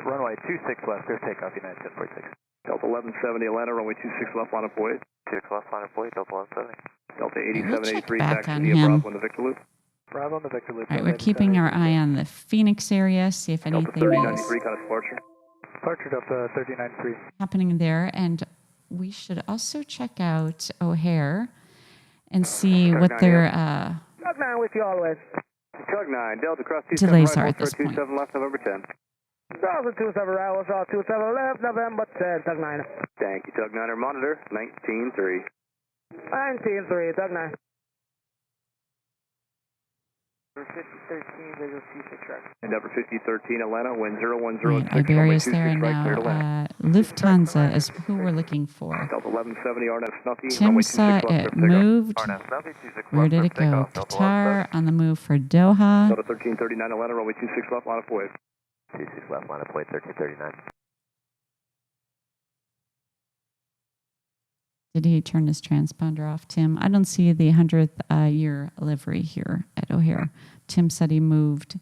runway 26 left, clear takeoff, United 1046. Delta 1170, Atlanta, runway 26 left, line of way. 6 left, line of way, Delta 1170. Delta 8783, taxi via Bravo on the Victor Loop. Bravo on the Victor Loop. All right, we're keeping our eye on the Phoenix area, see if anything is happening there. And we should also check out O'Hare and see what their with you always. Tug 9, Delta cross delays are at this point. Left, November 10. 27 right, we'll draw 27 left, November 10, Tug 9. Thank you, Tug 9er, monitor, 19-3. 19-3, Tug 9. Number 5013, visual C6 track. Endeavor 5013, Atlanta, wind 010 Right, at 6, Iberia's runway there, and 26 right, clear to land. now Lufthansa is who we're looking for. Delta 1170, RNF Snuffy, Tim runway saw 26 left, it clear moved. RNF Snuffy, 26 Where did it go? Qatar on the move for Doha. Delta 1339, Atlanta, runway 26 left, line of way. 26 left, line of way, 1339. Did he turn his transponder off, Tim? I don't see the 100th year livery here at O'Hare. Tim said he moved.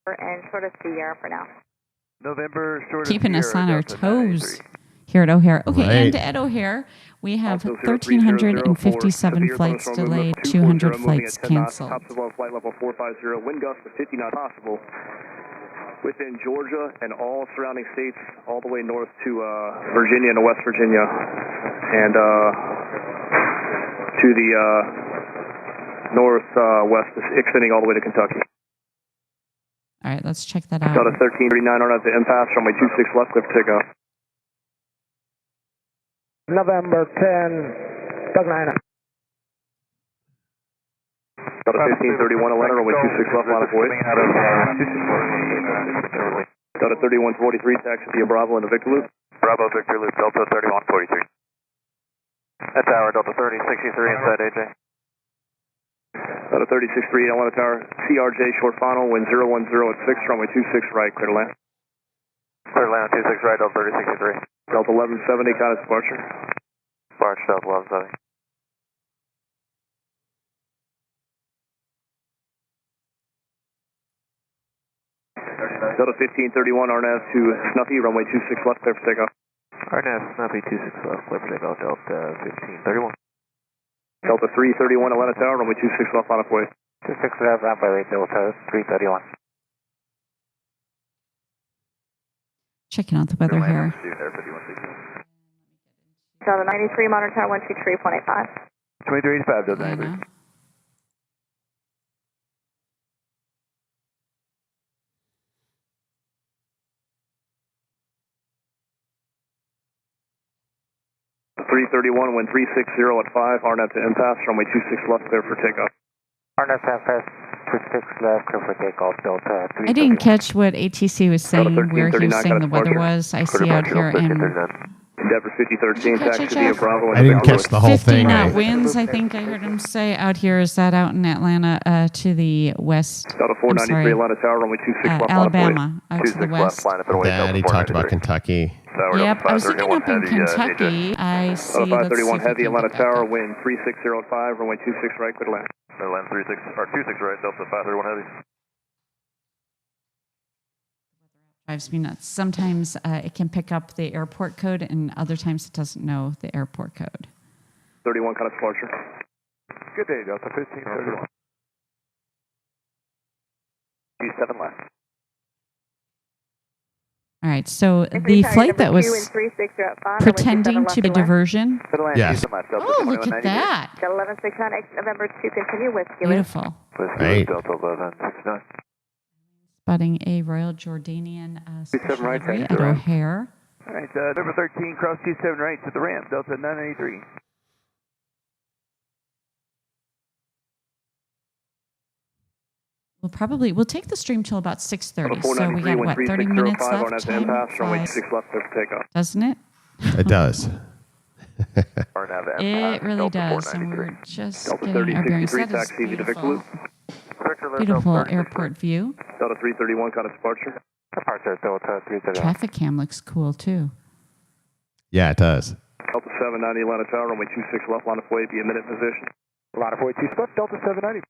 And short of Sierra for now. November, short Keeping of us Sierra, on our Delta toes 983. here at O'Hare. Okay, Right. and at O'Hare, we have Also 1,357 flights delayed, 200 flights canceled. Tops above flight level 450, wind gusts of 50 knots possible within Georgia and all surrounding states, all the way north to Virginia and West Virginia, and to the northwest, extending all the way to Kentucky. All right, let's check that out. Delta 1339 on at the impasse, runway 26 left, clear for takeoff. November 10, Tug 9. Delta 1531, Atlanta, runway 26 left, line of way. Delta 3143, taxi via Bravo in the Victor Loop. Bravo, Victor Loop, Delta 3143. That's Tower, Delta 3063 inside AJ. Delta 3063, Atlanta Tower, CRJ, short final, wind 010 at 6, runway 26 right, clear to land. Clear to land, 26 right, Delta 3063. Delta 1170, guidance departure. Barge, Delta 1170. Delta 1531, RNAV to Snuffy, runway 26 left, clear for takeoff. RNAV, Snuffy, 26 left, clear for takeoff, Delta 1531. Delta 331, Atlanta Tower, runway 26 left, line of way. 26 left, ramp by rate, Delta 331. Checking out the weather here. Delta 93, monitor tower 123.85. 2385, Delta I 93. know. Delta 331, wind 360 at 5, RNAV to impasse, runway 26 left, clear for takeoff. RNAV impasse, 26 left, clear for takeoff, Delta 331. I didn't catch what ATC was saying, Delta where he was 1339, saying the weather departure. was. I see out here in Endeavor 5013, catch taxi it, via Jeff? Bravo. I didn't catch the whole 50 thing. knot I- winds, I think I heard him say out here. Is that out in Atlanta to the west? Delta I'm 493, sorry, Atlanta Tower, runway 26 left, line of way. Alabama, out to the 26 left, west. line up and away, Dad, he Delta talked about 493. Kentucky. Tower, Yep, Delta I was looking up in 531 heavy, Kentucky. I see, Delta let's see 531 if we heavy, can Atlanta get that Tower, up. wind 360 at 5, runway 26 right, clear to land. Clear land 36, or 26 right, Delta 531 heavy. Drives me nuts. Sometimes it can pick up the airport code, and other times it doesn't know the airport code. 31 kind of departure. Good day, Delta 1531. 27 left. All right, so the flight that was pretending to be diversion. Clear to land, Yes. Houston left, Delta Oh, look 2190. at that. Delta 1169, November 2, continue with you. Beautiful. Right. Delta 1169. Spotting a Royal Jordanian special right, livery taxi at right. O'Hare. All right, number 13, cross 27 right to the ramp, Delta 993. We'll take the stream till about 6:30. Delta So we 493, got wind what, 30 3605, minutes RNAV left? to Time impasse, runway flies, 26 left, clear for takeoff. doesn't it? It does. RNAV It impasse, really Delta does, and 493. we're just Delta getting our bearings. 3063, That is taxi via the Victor Loop. beautiful. Beautiful airport view. Delta 331 kind of departure. Departure, Delta 331. Traffic cam looks cool too. Yeah, it does. Delta 790, Atlanta Tower, runway 26 left, line of way, be a minute position. Line of way 2 left, Delta 790.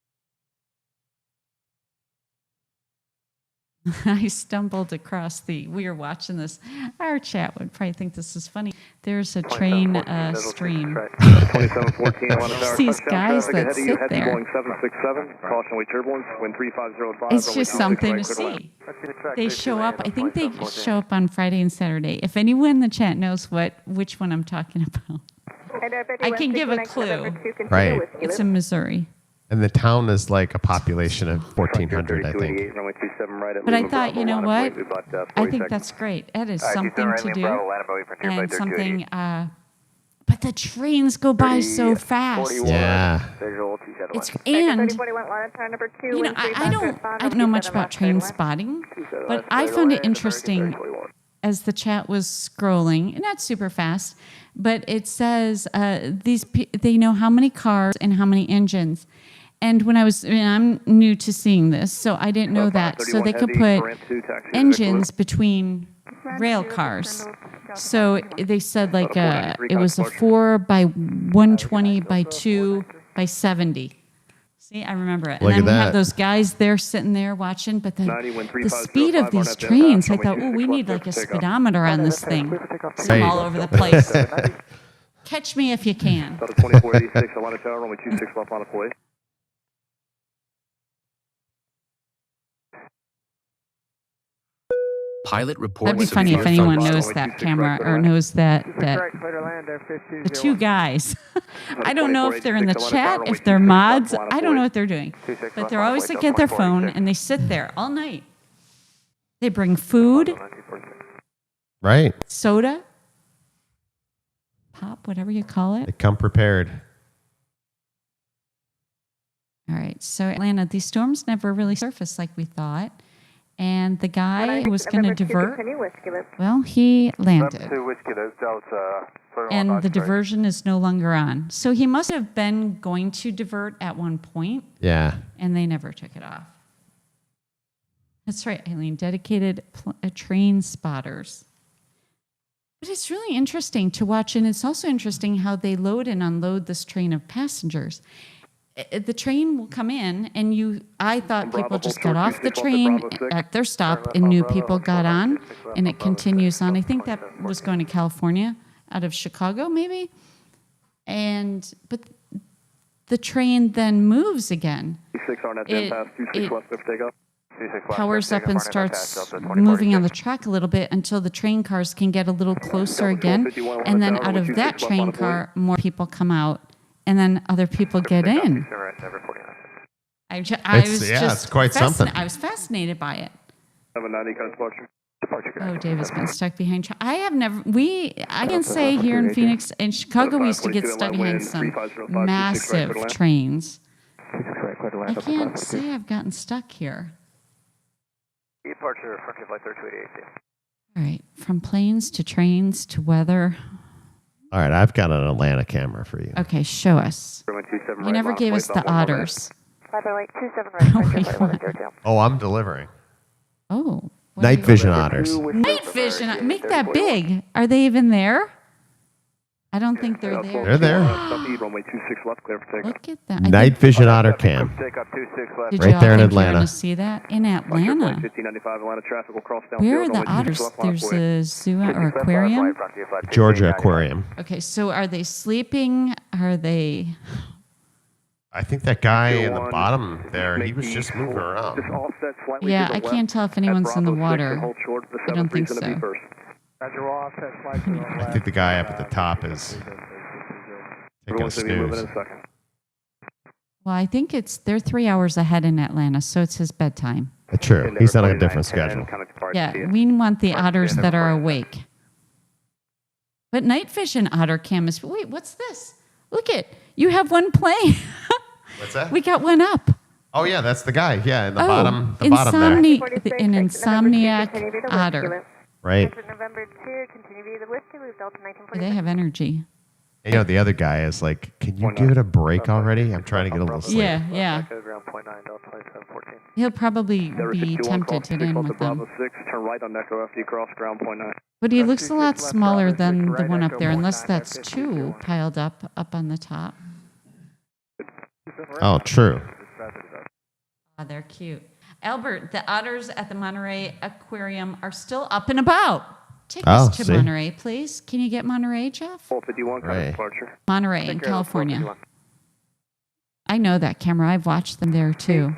I stumbled across we were watching this. Our chat would probably think this is funny. There's a train stream. 2714, Atlanta Tower. These touchdown guys traffic that ahead of you, sit heavy there. Boeing 767, caution weight turbulence, wind 3505. It's runway just 26 something right, to clear land. see. They show up. I think they show up on Friday and Saturday. If anyone in the chat knows which one I'm talking about, I can give a clue. Right. It's in Missouri. And the town is like a population of 1,400, I think. But I thought, you know what? I think that's great. That is something to do. And something, but the trains go by so fast. Yeah. It's, and, you know, I don't know much about train spotting, but I found it interesting as the chat was scrolling, and not super fast, but it says they know how many cars and how many engines. And when I'm new to seeing this, so I didn't know that. So they could put engines between rail cars. So they said like it was a 4 by 120 by 2 by 70. See, I remember it. And then we have those guys there sitting there watching, but the speed of these trains, I thought, oh, we need like a speedometer on this thing. So I'm all over the place. Catch me if you can. Pilot reports. That'd be funny if anyone knows that camera or knows that the two guys. I don't know if they're in the chat, if they're mods. I don't know what they're doing, but they're always looking at their phone and they sit there all night. They bring food, right? Soda, pop, whatever you call it. They come prepared. All right. So Atlanta, these storms never really surfaced like we thought. And the guy who was going to divert, well, he landed. And the diversion is no longer on. So he must have been going to divert at one point. Yeah. And they never took it off. That's right, Eileen, dedicated train spotters. But it's really interesting to watch, and it's also interesting how they load and unload this train of passengers. The train will come in, and I thought people just got off the train at their stop, and new people got on, and it continues on. I think that was going to California, out of Chicago, maybe. But the train then moves again. It powers up and starts moving on the track a little bit until the train cars can get a little closer again, and then out of that train car, more people come out. And then other people get in. It's quite something. I was fascinated by it. Oh, David's been stuck behind. I can say here in Phoenix, in Chicago, we used to get stuck behind some massive trains. I can't say I've gotten stuck here. Departure, Frontier Flight 3288. All right, from planes to trains to weather. All right, I've got an Atlanta camera for you. Okay, show us. You never gave us the otters. Oh, I'm delivering. Oh. Night vision otters. Night vision. Make that big. Are they even there? I don't think they're there. They're there. Look at that. Night vision otter cam. Did right there in Atlanta. You're going to see that? In Atlanta. Where are the otters? There's a zoo or aquarium? Georgia Aquarium. Okay, so are they sleeping? Are they... I think that guy in the bottom there, he was just moving around. Yeah, I can't tell if anyone's in the water. I don't think so. I think the guy up at the top is taking a snooze. Well, I think they're 3 hours ahead in Atlanta, so it's his bedtime. True. He's on a different schedule. Yeah, we want the otters that are awake. But night vision otter cam is... Wait, what's this? Look it. You have one plane. What's that? We got one up. Oh, yeah, that's the guy. Yeah, in the bottom there. An insomniac otter. Right. They have energy. You know, the other guy is like, can you give it a break already? I'm trying to get a little sleep. Yeah. He'll probably be tempted to get in with them. But he looks a lot smaller than the one up there, unless that's two piled up on the top. Oh, true. Oh, they're cute. Albert, the otters at the Monterey Aquarium are still up and about. Take us to Monterey, please. Can you get Monterey, Jeff? Right. Monterey in California. I know that camera. I've watched them there, too.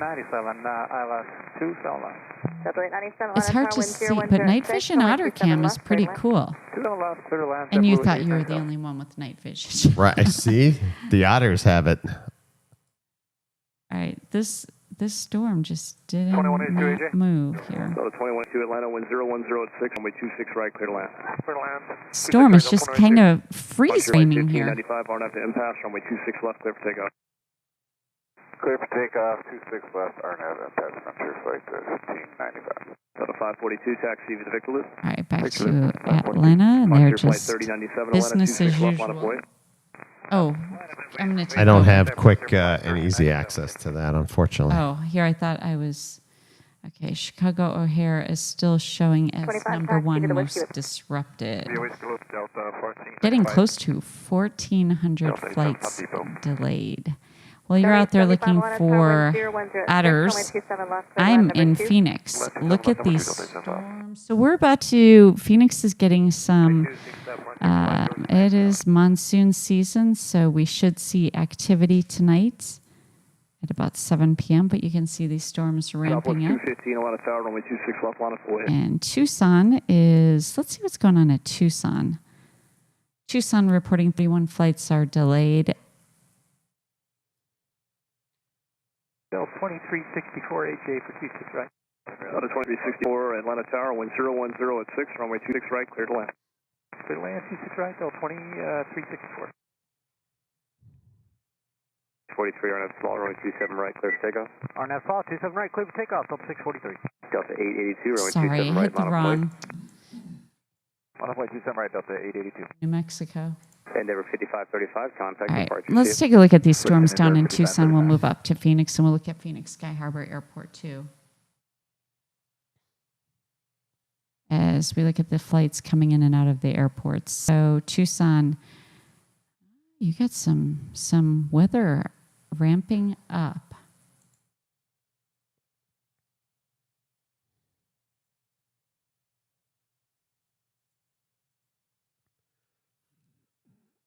It's hard to see, but night vision otter cam is pretty cool. And you thought you were the only one with night vision. Right. See? The otters have it. All right, this storm just didn't not move here. Delta 21-2 Atlanta, wind 010 at 6, runway 26 right, clear to land. Clear to land. Storm is just kind of freeze-framing here. 95, RNAV to impasse, runway 26 left, clear for takeoff. Clear for takeoff, 26 left, RNAV impasse, frontier flight 1595. Delta 542, taxi to the Victor Loop. All right, back to Atlanta, and they're just business as usual. Oh, I'm going to take I don't have quick and easy access to that, unfortunately. Oh, here I thought I was. Okay, Chicago O'Hare is still showing as number one most disrupted. Getting close to 1,400 flights delayed. Well, you're out there looking for otters. I'm in Phoenix. Look at these storms. So we're about to, Phoenix is getting some, it is monsoon season, so we should see activity tonight at about 7 p.m., but you can see these storms ramping up. And Tucson is, let's see what's going on at Tucson. Tucson reporting 31 flights are delayed. 2364 AJ for 26 right. Delta 2364 Atlanta Tower, wind 010 at 6, runway 26 right, clear to land. Clear to land, 26 right, Delta 2364. 43 RNAV small, runway 27 right, clear for takeoff. RNAV small, 27 right, clear for takeoff, Delta 643. Delta 882, runway 27 right, hit the wrong. Line of flight 27 right, Delta 882. New Mexico. Endeavor 5535, contact All right, departure. let's take a look at these storms down in Tucson. We'll move up to Phoenix, and we'll look at Phoenix Sky Harbor Airport, too. As we look at the flights coming in and out of the airports. So Tucson, you got some weather ramping up.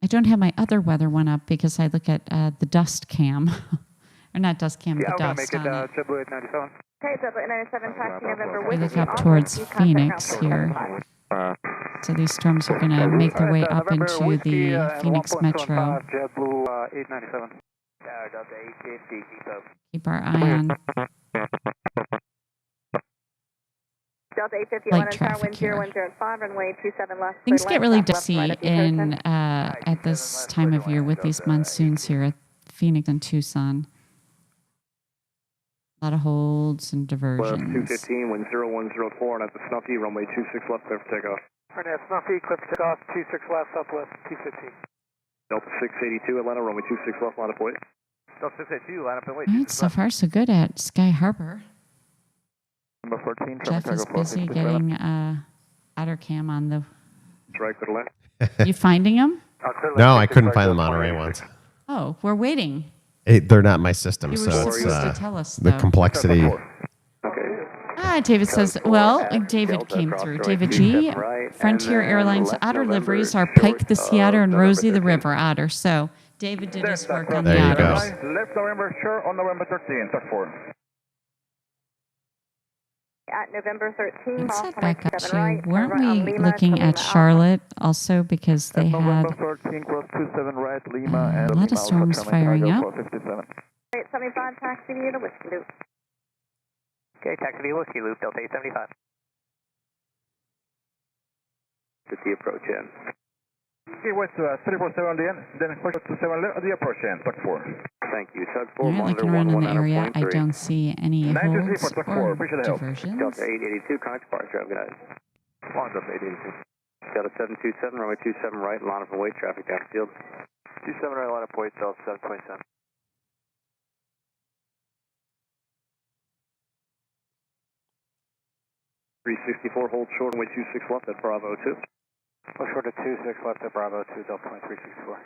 I don't have my other weather one up because I look at the dust cam. Or not dust cam, but dust on it. Okay, Double 97, taxi November. We look up towards Phoenix here. So these storms are going to make their way up into the Phoenix Metro. JetBlue 897. Delta 850, Keep our eye on Delta 850, light traffic here. 010 runway 27 left. Things get really dicey in at this time of year with these monsoons here at Phoenix and Tucson. A lot of holds and diversions. 215, wind 0104, and at the Snuffy, runway 26 left, clear for takeoff. Alright, Snuffy, clear for takeoff, 26 left, southwest, 215. Delta 682, Atlanta, runway 26 left, line of wait. Delta 682, line up and wait. All right, so far so good at Sky Harbor. Number 14, Jeff is busy getting otter cam on the... Right, clear to land. You finding them? No, I couldn't find the Monterey ones. Oh, we're waiting. They're not my system, You were so it's supposed to tell us, the though. complexity. David says, well, David came through. David G. Frontier Airlines otter liveries are Pike the Sea Otter and Rosie the River Otter. So David did his work on the There you go. otters. Left November, sure, on November 13, tuck 4. At November 13, Let's off head back up 27 right. to, weren't we Lima looking to at Lima Charlotte also because they had November 13, cross 27 right, Lima, and a lot of storms firing up? 875, taxi to the Whiskey Loop. Okay, taxi to Whiskey Loop, Delta 875. To the approach end. Okay, west 347 then push to 7 left at the approach end, tuck 4. Thank you, tuck 4, All right, monitor looking around in 11 the area, I 9.3. don't see any 923 holds for tuck 4, or appreciate the help. diversions. Delta 882, contact departure, have a good night. Lines up 882. Delta 727, runway 27 right, line up and wait, traffic downfield. 27 right, line up wait, Delta 727. .364, hold short, runway 26 left at Bravo 2. Hold short at 26 left at Bravo 2, Delta 2364.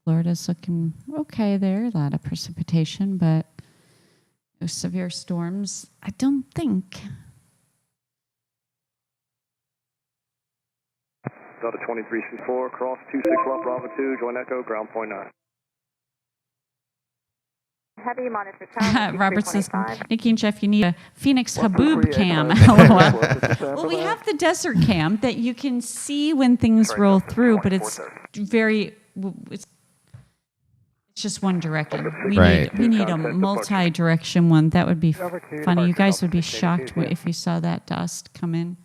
Florida's looking okay there. A lot of precipitation, but no severe storms, I don't think. Delta 2364, cross 26 left, Bravo 2, join Echo, ground point 9. Heavy monitor tower. Robert says, Nikki and Jeff, you need a Phoenix Haboob cam. Well, we have the desert cam that you can see when things roll through, but it's very... It's just one direction. Right. We need a multi-direction one. That would be funny. You guys would be shocked if you saw that dust come in.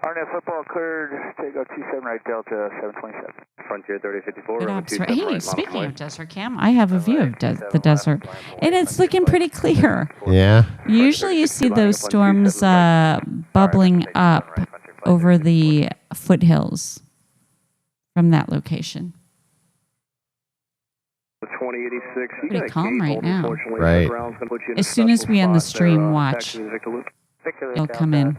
RNF football cleared. Takeoff 27 right Delta 727. Frontier 3054. Good observation. Hey, speaking of desert cam, I have a view of the desert, and it's looking pretty clear. Yeah. Usually you see those storms bubbling up over the foothills from that location. 2086. Pretty calm right now. Right. As soon as we end the stream, watch. It'll come in.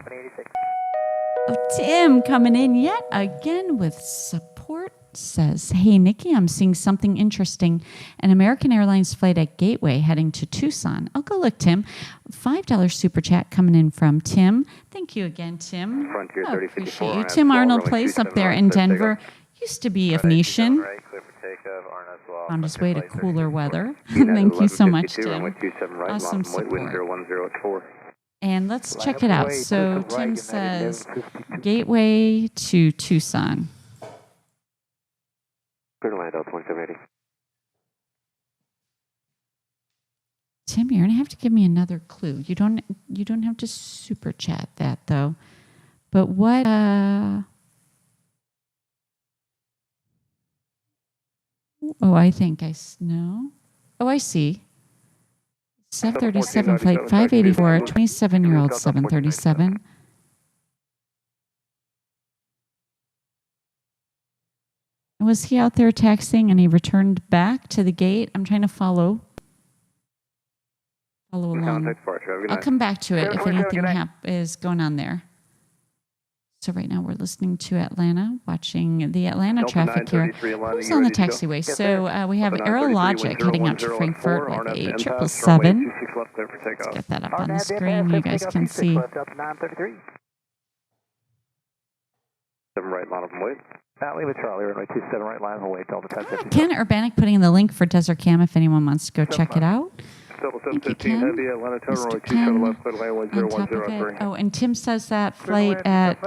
Oh, Tim coming in yet again with support. Says, hey, Nikki, I'm seeing something interesting. An American Airlines flight at Gateway heading to Tucson. I'll go look, Tim. $5 super chat coming in from Tim. Thank you again, Tim. Oh, appreciate you. Tim Arnold Place up there in Denver. Used to be a Phoenician. On his way to cooler weather. Thank you so much, Tim. Awesome support. And let's check it out. So Tim says Gateway to Tucson. Tim, you're gonna have to give me another clue. You don't have to super chat that though. But what oh, I think I know. Oh, I see. 737 flight 584, 27-year-old 737. Was he out there taxiing and he returned back to the gate? I'm trying to follow along. I'll come back to it if anything is going on there. So right now we're listening to Atlanta, watching the Atlanta traffic here. Who's on the taxiway? So we have Aerologic heading out to Frankfurt with a 777. Let's get that up on the screen. You guys can see. 7 right, line of wait. Lima Charlie, runway 27 right, line of wait, Delta 1050. Ken Urbanic putting in the link for Desert Cam if anyone wants to go check it out. Thank you, Ken. Mr. Ken, on top of it. Oh, and Tim says that flight at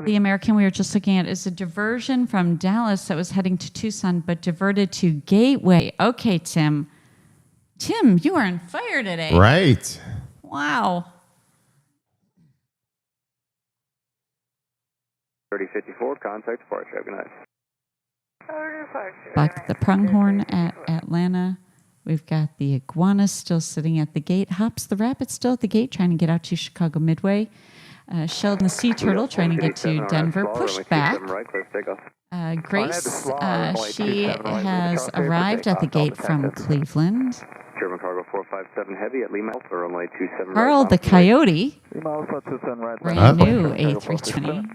the American we were just looking at is a diversion from Dallas that was heading to Tucson, but diverted to Gateway. Okay, Tim. Tim, you are on fire today. Right. Wow. 3054, contact departure. Have a good night. Back the pronghorn at Atlanta. We've got the Iguana still sitting at the gate. Hops the Rabbit still at the gate trying to get out to Chicago Midway. Sheldon the Sea Turtle trying to get to Denver. Pushed back. Grace, she has arrived at the gate from Cleveland. German cargo 457 heavy at Lima Alpha, runway 27 Carl the Coyote. Brand new A320.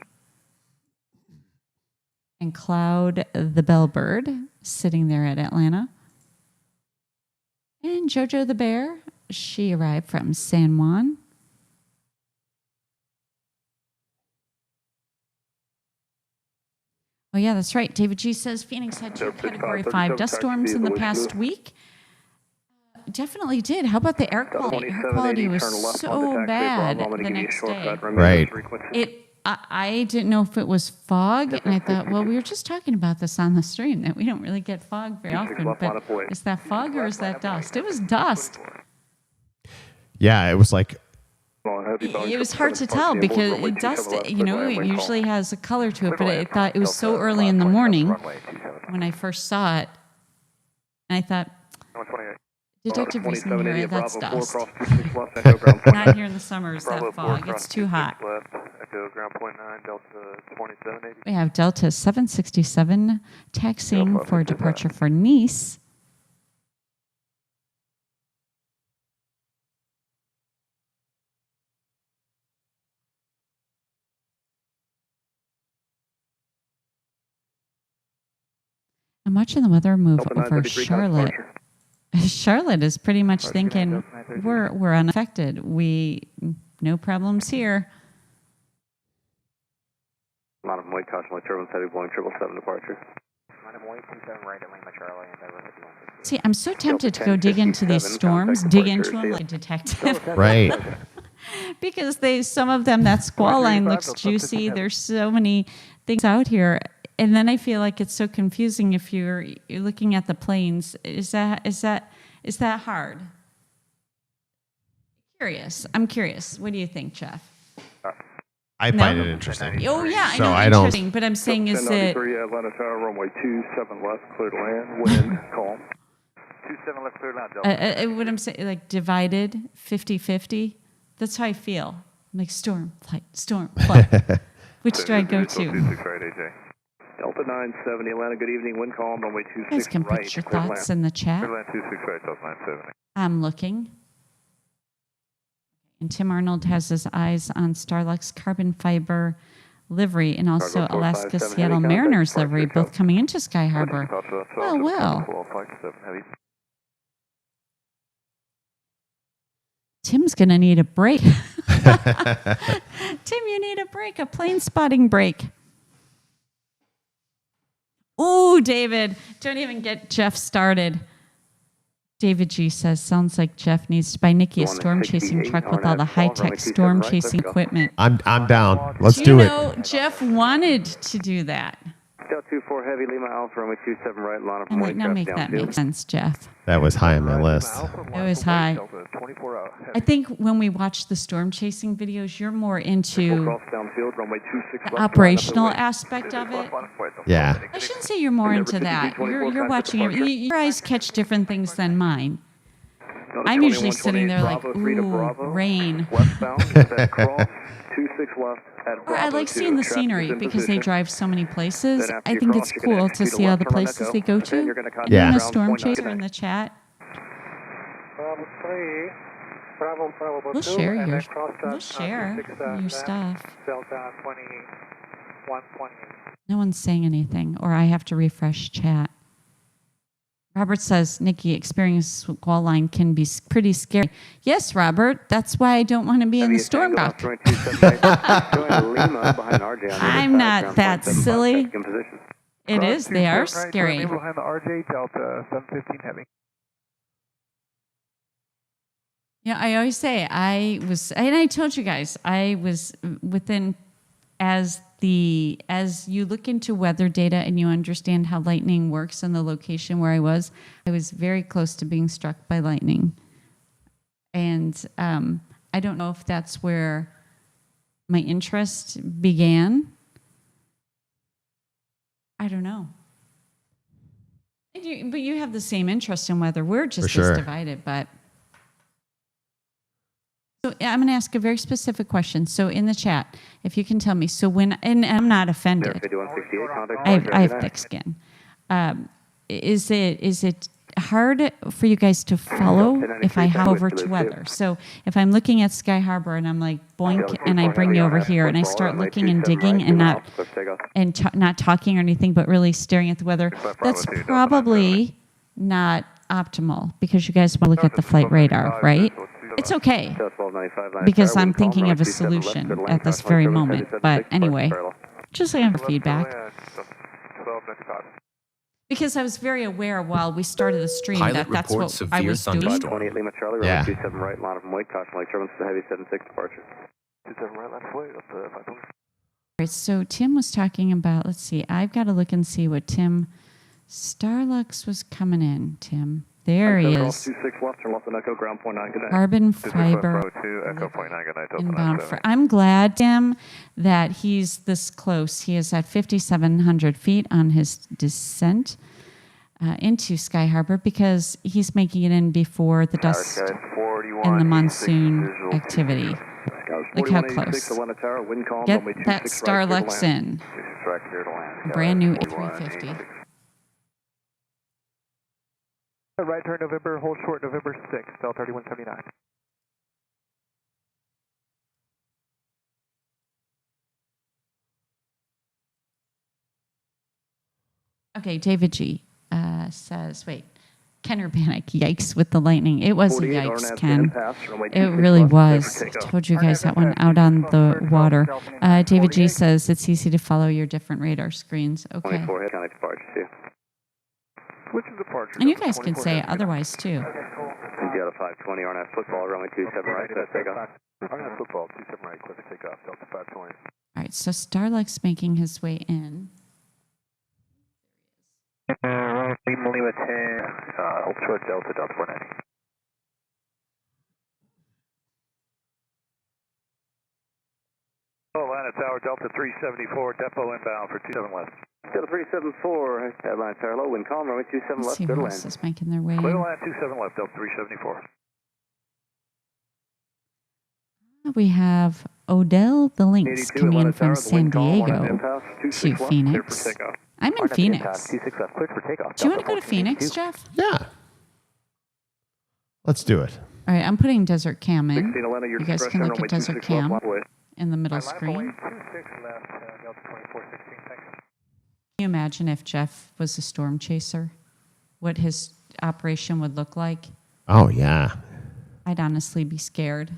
And Cloud the Bellbird sitting there at Atlanta. And Jojo the Bear, she arrived from San Juan. Oh, yeah, that's right. David G says Phoenix had 2 Category 5 dust storms in the past week. Definitely did. How about the air quality? Air quality was so bad the next day. Right. I didn't know if it was fog, and I thought, well, we were just talking about this on the stream, that we don't really get fog very often, but is that fog or is that dust? It was dust. Yeah, it was like... It was hard to tell because dust, it usually has a color to it, but I thought it was so early in the morning when I first saw it, and I thought, Detective Reason here, that's dust. Not here in the summer, is that fog. It's too hot. We have Delta 767 taxiing for departure for Nice. I'm watching the weather move over Charlotte. Charlotte is pretty much thinking we're unaffected. No problems here. Line of wait, caution, turbulence heavy, Boeing 777 departure. Line of wait, 27 right at Lima Charlie, and Denver 51. See, I'm so tempted to go dig into these storms, dig into them like a detective. Right. Because some of them, that squall line looks juicy. There's so many things out here. and then I feel like it's so confusing if you're looking at the planes. Is that hard? I'm curious. What do you think, Jeff? I find it interesting. Oh yeah, I So know I interesting, but I'm saying is it Atlanta Tower, runway 27 left, clear to land, wind, calm. 27 left, clear to land, Delta. what I'm saying, like divided 50-50? That's how I feel. I'm like storm, flight. Which do I go to? Delta 970, Atlanta, good evening, wind calm, runway 26 You guys can right, put your clear to thoughts land. in the chat. Clear to land 26 right, Delta 970. I'm looking. And Tim Arnold has his eyes on Starluck's carbon fiber livery and also Cargo Alaska 457 Seattle heavy Mariners contact, livery, both coming into Sky Contact. Harbor. Well. Tim's going to need a break. Tim, you need a break, a plane spotting break. Ooh, David, don't even get Jeff started. David G says, sounds like Jeff needs to buy Nikki a storm chasing truck with all the high-tech storm chasing equipment. I'm down. Let's do it. Jeff wanted to do that. Del 24 Heavy Lima Alpha, runway 27 right, line up I might not make that make sense, Jeff. That was high on my list. It was high. I think when we watch the storm chasing videos, you're more into the operational aspect of it. Yeah. I shouldn't say you're more into that. You're watching it. Your eyes catch different things than mine. I'm usually sitting there like, ooh, rain. Or I like seeing the scenery because they drive so many places. I think it's cool to see all the places they go to. Yeah. And a storm chaser in the chat. We'll share your stuff. No one's saying anything, or I have to refresh chat. Robert says, Nikki, experience with wall line can be pretty scary. Yes, Robert, that's why I don't want to be in the storm dock. I'm not that silly. It is, they are scary. Behind the RJ, Delta 715 heavy. Yeah, I always say and I told you guys, I was within, as you look into weather data and you understand how lightning works and the location where I was very close to being struck by lightning. And I don't know if that's where my interest began. I don't know. But you have the same interest in weather. We're just as divided, but... So I'm going to ask a very specific question. So in the chat, if you can tell me, so when, and I'm not offended, I have thick skin. Is it hard for you guys to follow if I hop over to weather? So if I'm looking at Sky Harbor and I'm like boink and I bring you over here and I start looking and digging and not talking or anything, but really staring at the weather, that's probably not optimal because you guys want to look at the flight radar, right? It's okay, because I'm thinking of a solution at this very moment. But anyway, just looking for feedback. Because I was very aware while we started the stream that that's what I was doing. Yeah. All right, so Tim was talking about, let's see, I've got to look and see what Tim, Starlux was coming in, Tim. There he is. Carbon fiber. Inbound. I'm glad, Tim, that he's this close. He is at 5,700 feet on his descent into Sky Harbor because he's making it in before the dust and the monsoon activity. Look how close. Get that Starlux in. Brand new A350. Right turn November, hold short November 6th, Del 3179. Okay, David G says, wait, Ken Urbanic, yikes with the lightning. It was a yikes, Ken. It really was. I told you guys that one out on the water. David G says, it's easy to follow your different radar screens. Okay. And you guys can say otherwise, too. Delta 520, RNS football, runway 27 right, takeoff. RNS football, 27 right, click takeoff, Delta 520. All right, so Starluck's making his way in. Lima 10, hold short Delta, Delta 490. Atlanta Tower, Delta 374, depot inbound for 27 left. Delta 374, Atlanta Tower, low wind calm, runway 27 Let's left, see clear who to else land. is making their way Clear to in. land 27 left, Delta 374. We have Odell the Lynx coming in from San Diego to Phoenix. I'm in Phoenix. 26 left, clear for takeoff. Do you want to go to Phoenix, Jeff? Yeah. Let's do it. All right, I'm putting Desert Cam in. 16 Atlanta, your You guys can discretion, look at runway Desert 26 left, Cam one way. in the middle screen. 26 left, Delta 2416, thanks. Can you imagine if Jeff was a storm chaser? What his operation would look like? Oh, yeah. I'd honestly be scared.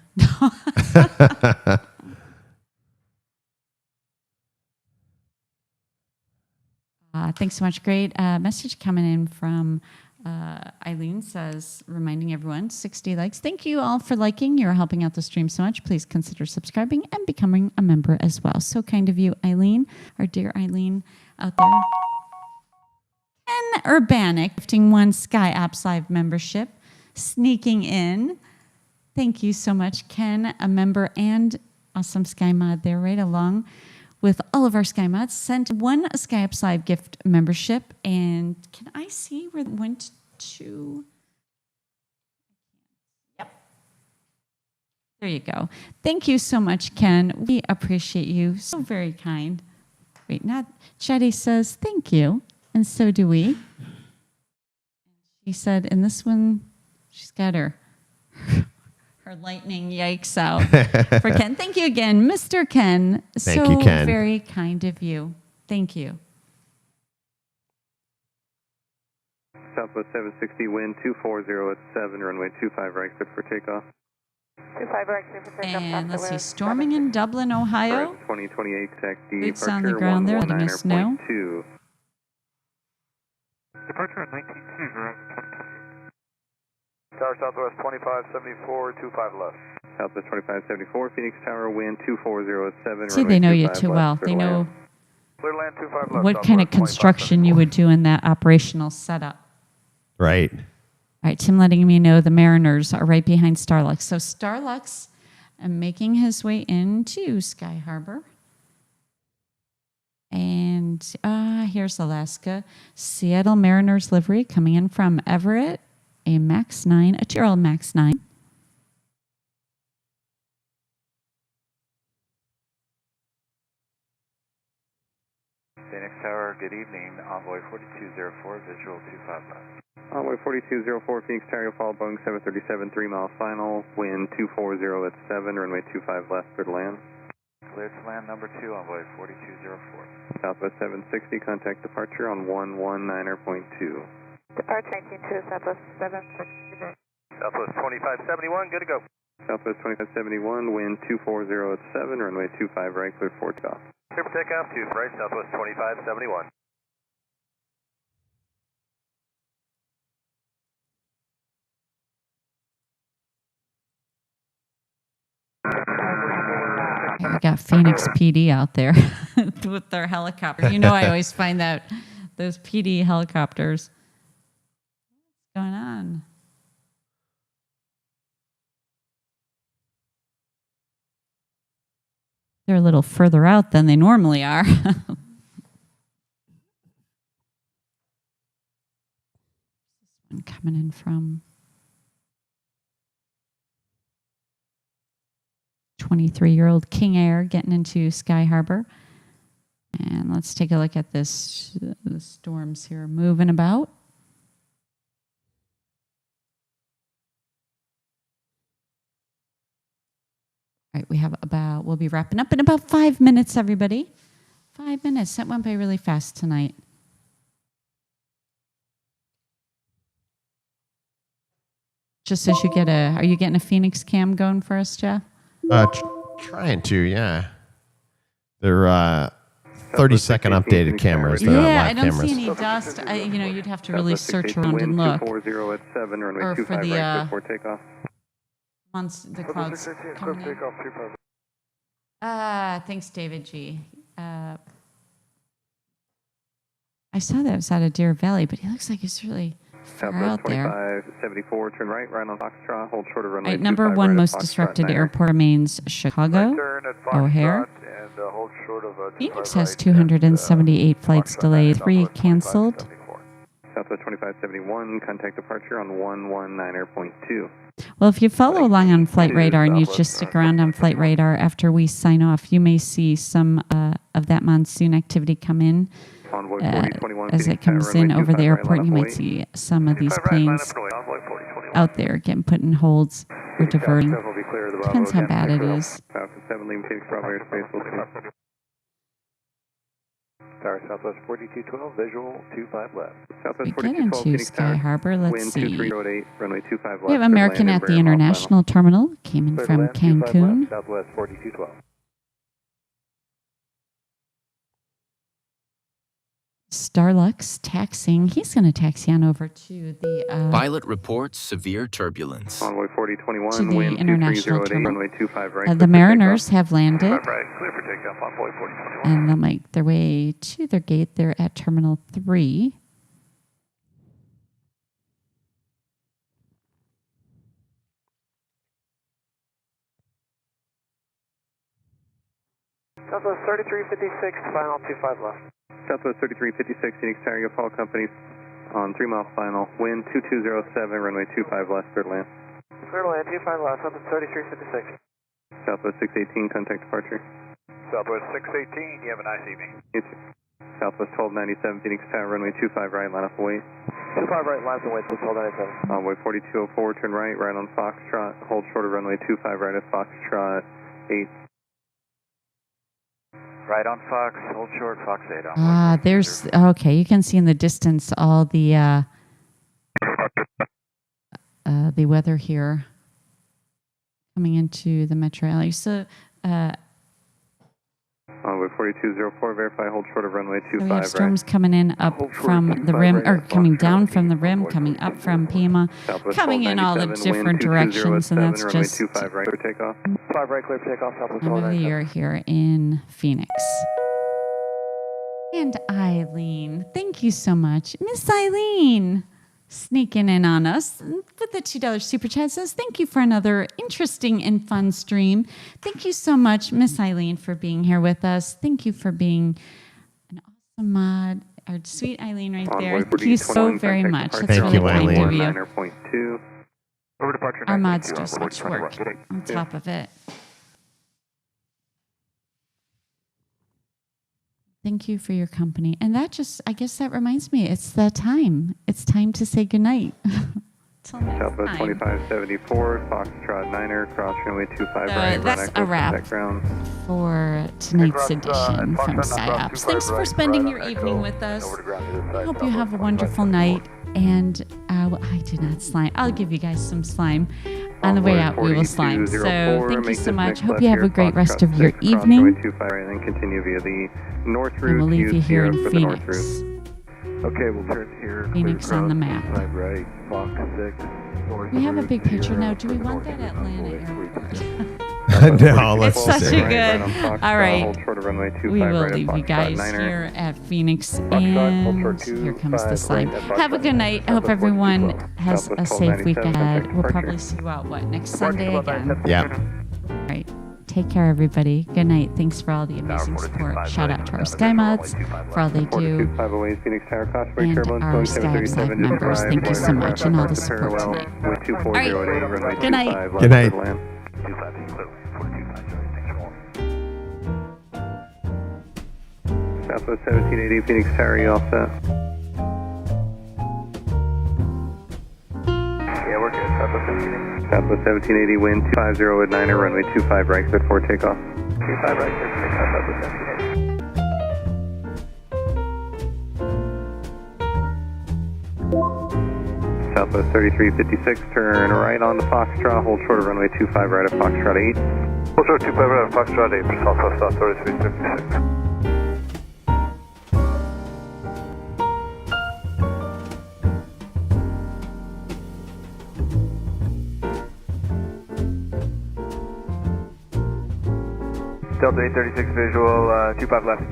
Thanks so much. Great message coming in from Eileen says, reminding everyone, 60 likes. Thank you all for liking. You're helping out the stream so much. Please consider subscribing and becoming a member as well. So kind of you, Eileen, our dear Eileen out there. Ken Urbanic, gifting one Sky Apps Live membership, sneaking in. Thank you so much, Ken, a member and awesome Sky Mod there right along with all of our Sky Mods. Sent one Sky Apps Live gift membership. And can I see where it went to? Yep. There you go. Thank you so much, Ken. We appreciate you. So very kind. Wait, not Chetty says thank you. And so do we. She said, in this one, she's got her lightning yikes out for Ken. Thank you again, Mr. Ken. Thank you, Ken. Very kind of you. Thank you. Southwest 760, wind 240 at 7, runway 25 right, clear for takeoff. 25 right, clear for takeoff. And let's see, storming in Dublin, Ohio. 2028 tech D, Boots on the ground there, letting us know. Departure at 1920. Tower Southwest 2574, 25 left. Southwest 2574, Phoenix Tower, wind 240 at 7. See, they know you too well. They know Clear land 25 left. what kind of construction you would do in that operational setup. Right. All right, Tim letting me know the Mariners are right behind Starlux. So Starlux making his way into Sky Harbor. And here's Alaska. Seattle Mariners livery coming in from Everett. A MAX 9, a 2-year-old MAX 9. Phoenix Tower, good evening. Envoy 4204, visual 25 left. Envoy 4204, Phoenix Tower, follow Boeing 737, 3 mile final, wind 240 at 7, runway 25 left, clear to land. Cleared to land number 2, Envoy 4204. Southwest 760, contact departure on 119.2. Departure 192, Southwest 760. Southwest 2571, good to go. Southwest 2571, wind 240 at 7, runway 25 right, clear for takeoff. Clear for takeoff, 2 right, Southwest 2571. I got Phoenix PD out there with their helicopter. You know, I always find that those PD helicopters. What's going on? They're a little further out than they normally are. One coming in from 23-year-old King Air getting into Sky Harbor. And let's take a look at this. The storms here moving about. All right, we have about, we'll be wrapping up in about 5 minutes, everybody. 5 minutes. That went by really fast tonight. Just as you get a, are you getting a Phoenix cam going for us, Jeff? Trying to, yeah. They're 30-second updated cameras. They're not Yeah, live I don't cameras. see any dust. You know, you'd have to really search around and look. Wind 240 at 7, runway Or 25 for the, right, clear for takeoff. once the clouds coming in. Thanks, David G. I I saw that it was out of Deer Valley, but he looks like he's really far out there. 2574, turn right on Foxtrot, hold short of runway. Right, number one most disrupted airport remains Chicago, O'Hare. Phoenix has 278 flights delayed, 3 canceled. Southwest 2571, contact departure on 119.2. Well, if you follow along on Flight Radar and you just stick around on Flight Radar after we sign off, you may see some of that monsoon activity come in. As it comes in over the airport, you might see some of these planes out there getting put in holds or diverting. Depends how bad it is. Tower Southwest 4212, visual 25 left. We get into Sky Harbor. Let's see. Runway 25 left. We have American at the International Terminal. Came in from Cancun. Southwest 4212. Starlux taxiing. He's going to taxi on over to the Pilot reports severe turbulence. Convoy 4021, to the wind International 2308, Terminal. runway 25 right. The Mariners have landed, Right, clear for takeoff on Convoy 4021. and they'll make their way to their gate. They're at Terminal 3. Southwest 3356, final 25 left. Southwest 3356, Phoenix Tower, Fall Company on 3 mile final, wind 2207, runway 25 left, clear to land. Clear to land, 25 left, Southwest 3356. Southwest 618, contact departure. Southwest 618, you have a nice evening. You too. Southwest 1297, Phoenix Tower, runway 25 right, line up and wait. 25 right, lines and wait, 1297. Convoy 4204, turn right on Foxtrot, hold short of runway 25 right at Foxtrot 8. Right on Fox, hold short, Fox 8. There's, okay, you can see in the distance all the weather here coming into the metro area. So, Convoy 4204, verify, hold short of runway 25 we have right. storms coming in up from the rim, or coming down from the rim, coming up from Pima, coming in all the different directions, and that's just 25 right for takeoff. 5 right, clear for takeoff, Southwest time of the 1297. year here in Phoenix. And Eileen, thank you so much. Miss Eileen, sneaking in on us with the $2 super chat, says, thank you for another interesting and fun stream. Thank you so much, Miss Eileen, for being here with us. Thank you for being an awesome mod. Our sweet Eileen right there. Thank you so very much. That's Thank really you, kind of Eileen. you. Over departure. Our mods do such work on top of it. Thank you for your company. And that just, I guess that reminds me, it's that time. It's time to say goodnight. Till next Southwest time. 2574, Foxtrot 9er, cross runway 25 right. That's a wrap for tonight's edition from SkyOps. Thanks for spending your evening with us. I hope you have a wonderful night. And I do not slime. I'll give you guys some slime. On the way out, we will slime. So thank you so much. Hope you have a great rest of your evening. And continue via the north route. And we'll leave you here in Phoenix. Okay, we'll turn here. Phoenix on the map. Side right, Fox 6. We have a big picture now. Do we want that Atlanta airport? No, let's It's such just a good. All right. We will leave you guys here at Phoenix. And here comes the slime. Have a good night. I hope everyone has a safe week ahead. We'll probably see you out, next Sunday again? Yeah. All right. Take care, everybody. Good night. Thanks for all the amazing support. Shout out to our Sky Mods for all they do. And our SkyOps Live members. Thank you so much and all the support tonight. All right. Good night. Good night. Southwest 1780, Phoenix Tower, you all set? Yeah, we're good. Southwest 1780. Southwest 1780, wind 250 at 9er, runway 25 right, good for takeoff. 25 right, clear for takeoff, Southwest 1780. Southwest 3356, turn right on the Foxtrot, hold short of runway 25 right at Foxtrot 8. Hold short 25 right at Foxtrot 8 for Southwest 3356. Delta 836 visual, 25 left.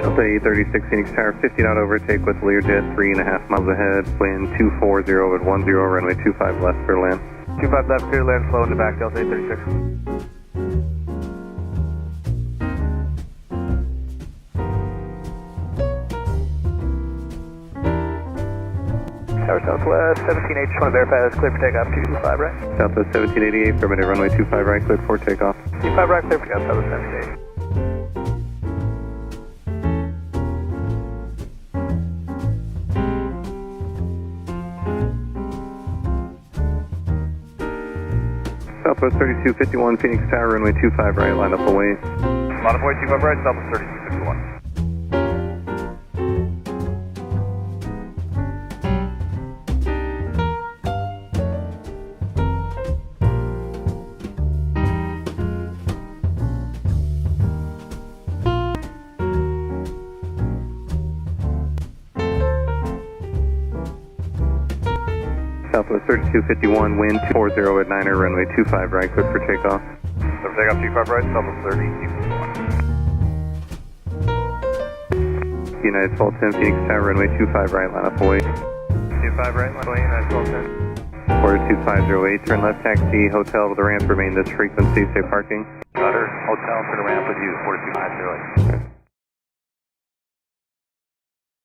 Delta 836 Phoenix Tower, 50 knot overtake with Learjet, 3.5 miles ahead, wind 240 at 10, runway 25 left, clear land. 25 left, clear land, slow in the back, Delta 836. Tower Southwest, 17H, want to verify that's clear for takeoff, 225 right? Southwest 1788, affirmative, runway 25 right, cleared for takeoff. 25 right, clear for takeoff, Southwest 1788. Southwest 3251, Phoenix Tower, runway 25 right, line up away. Line up away, 25 right, Southwest 3251. Southwest 3251, wind 240 at 9er, runway 25 right, cleared for takeoff. Clear for takeoff, 25 right, Southwest 3251. United 1210, Phoenix Tower, runway 25 right, line up away. 25 right, line away, United 1210. Order 2508, turn left taxi, hotel to the ramp, remain this frequency, safe parking. Roger, hotel to the ramp with you, 4250.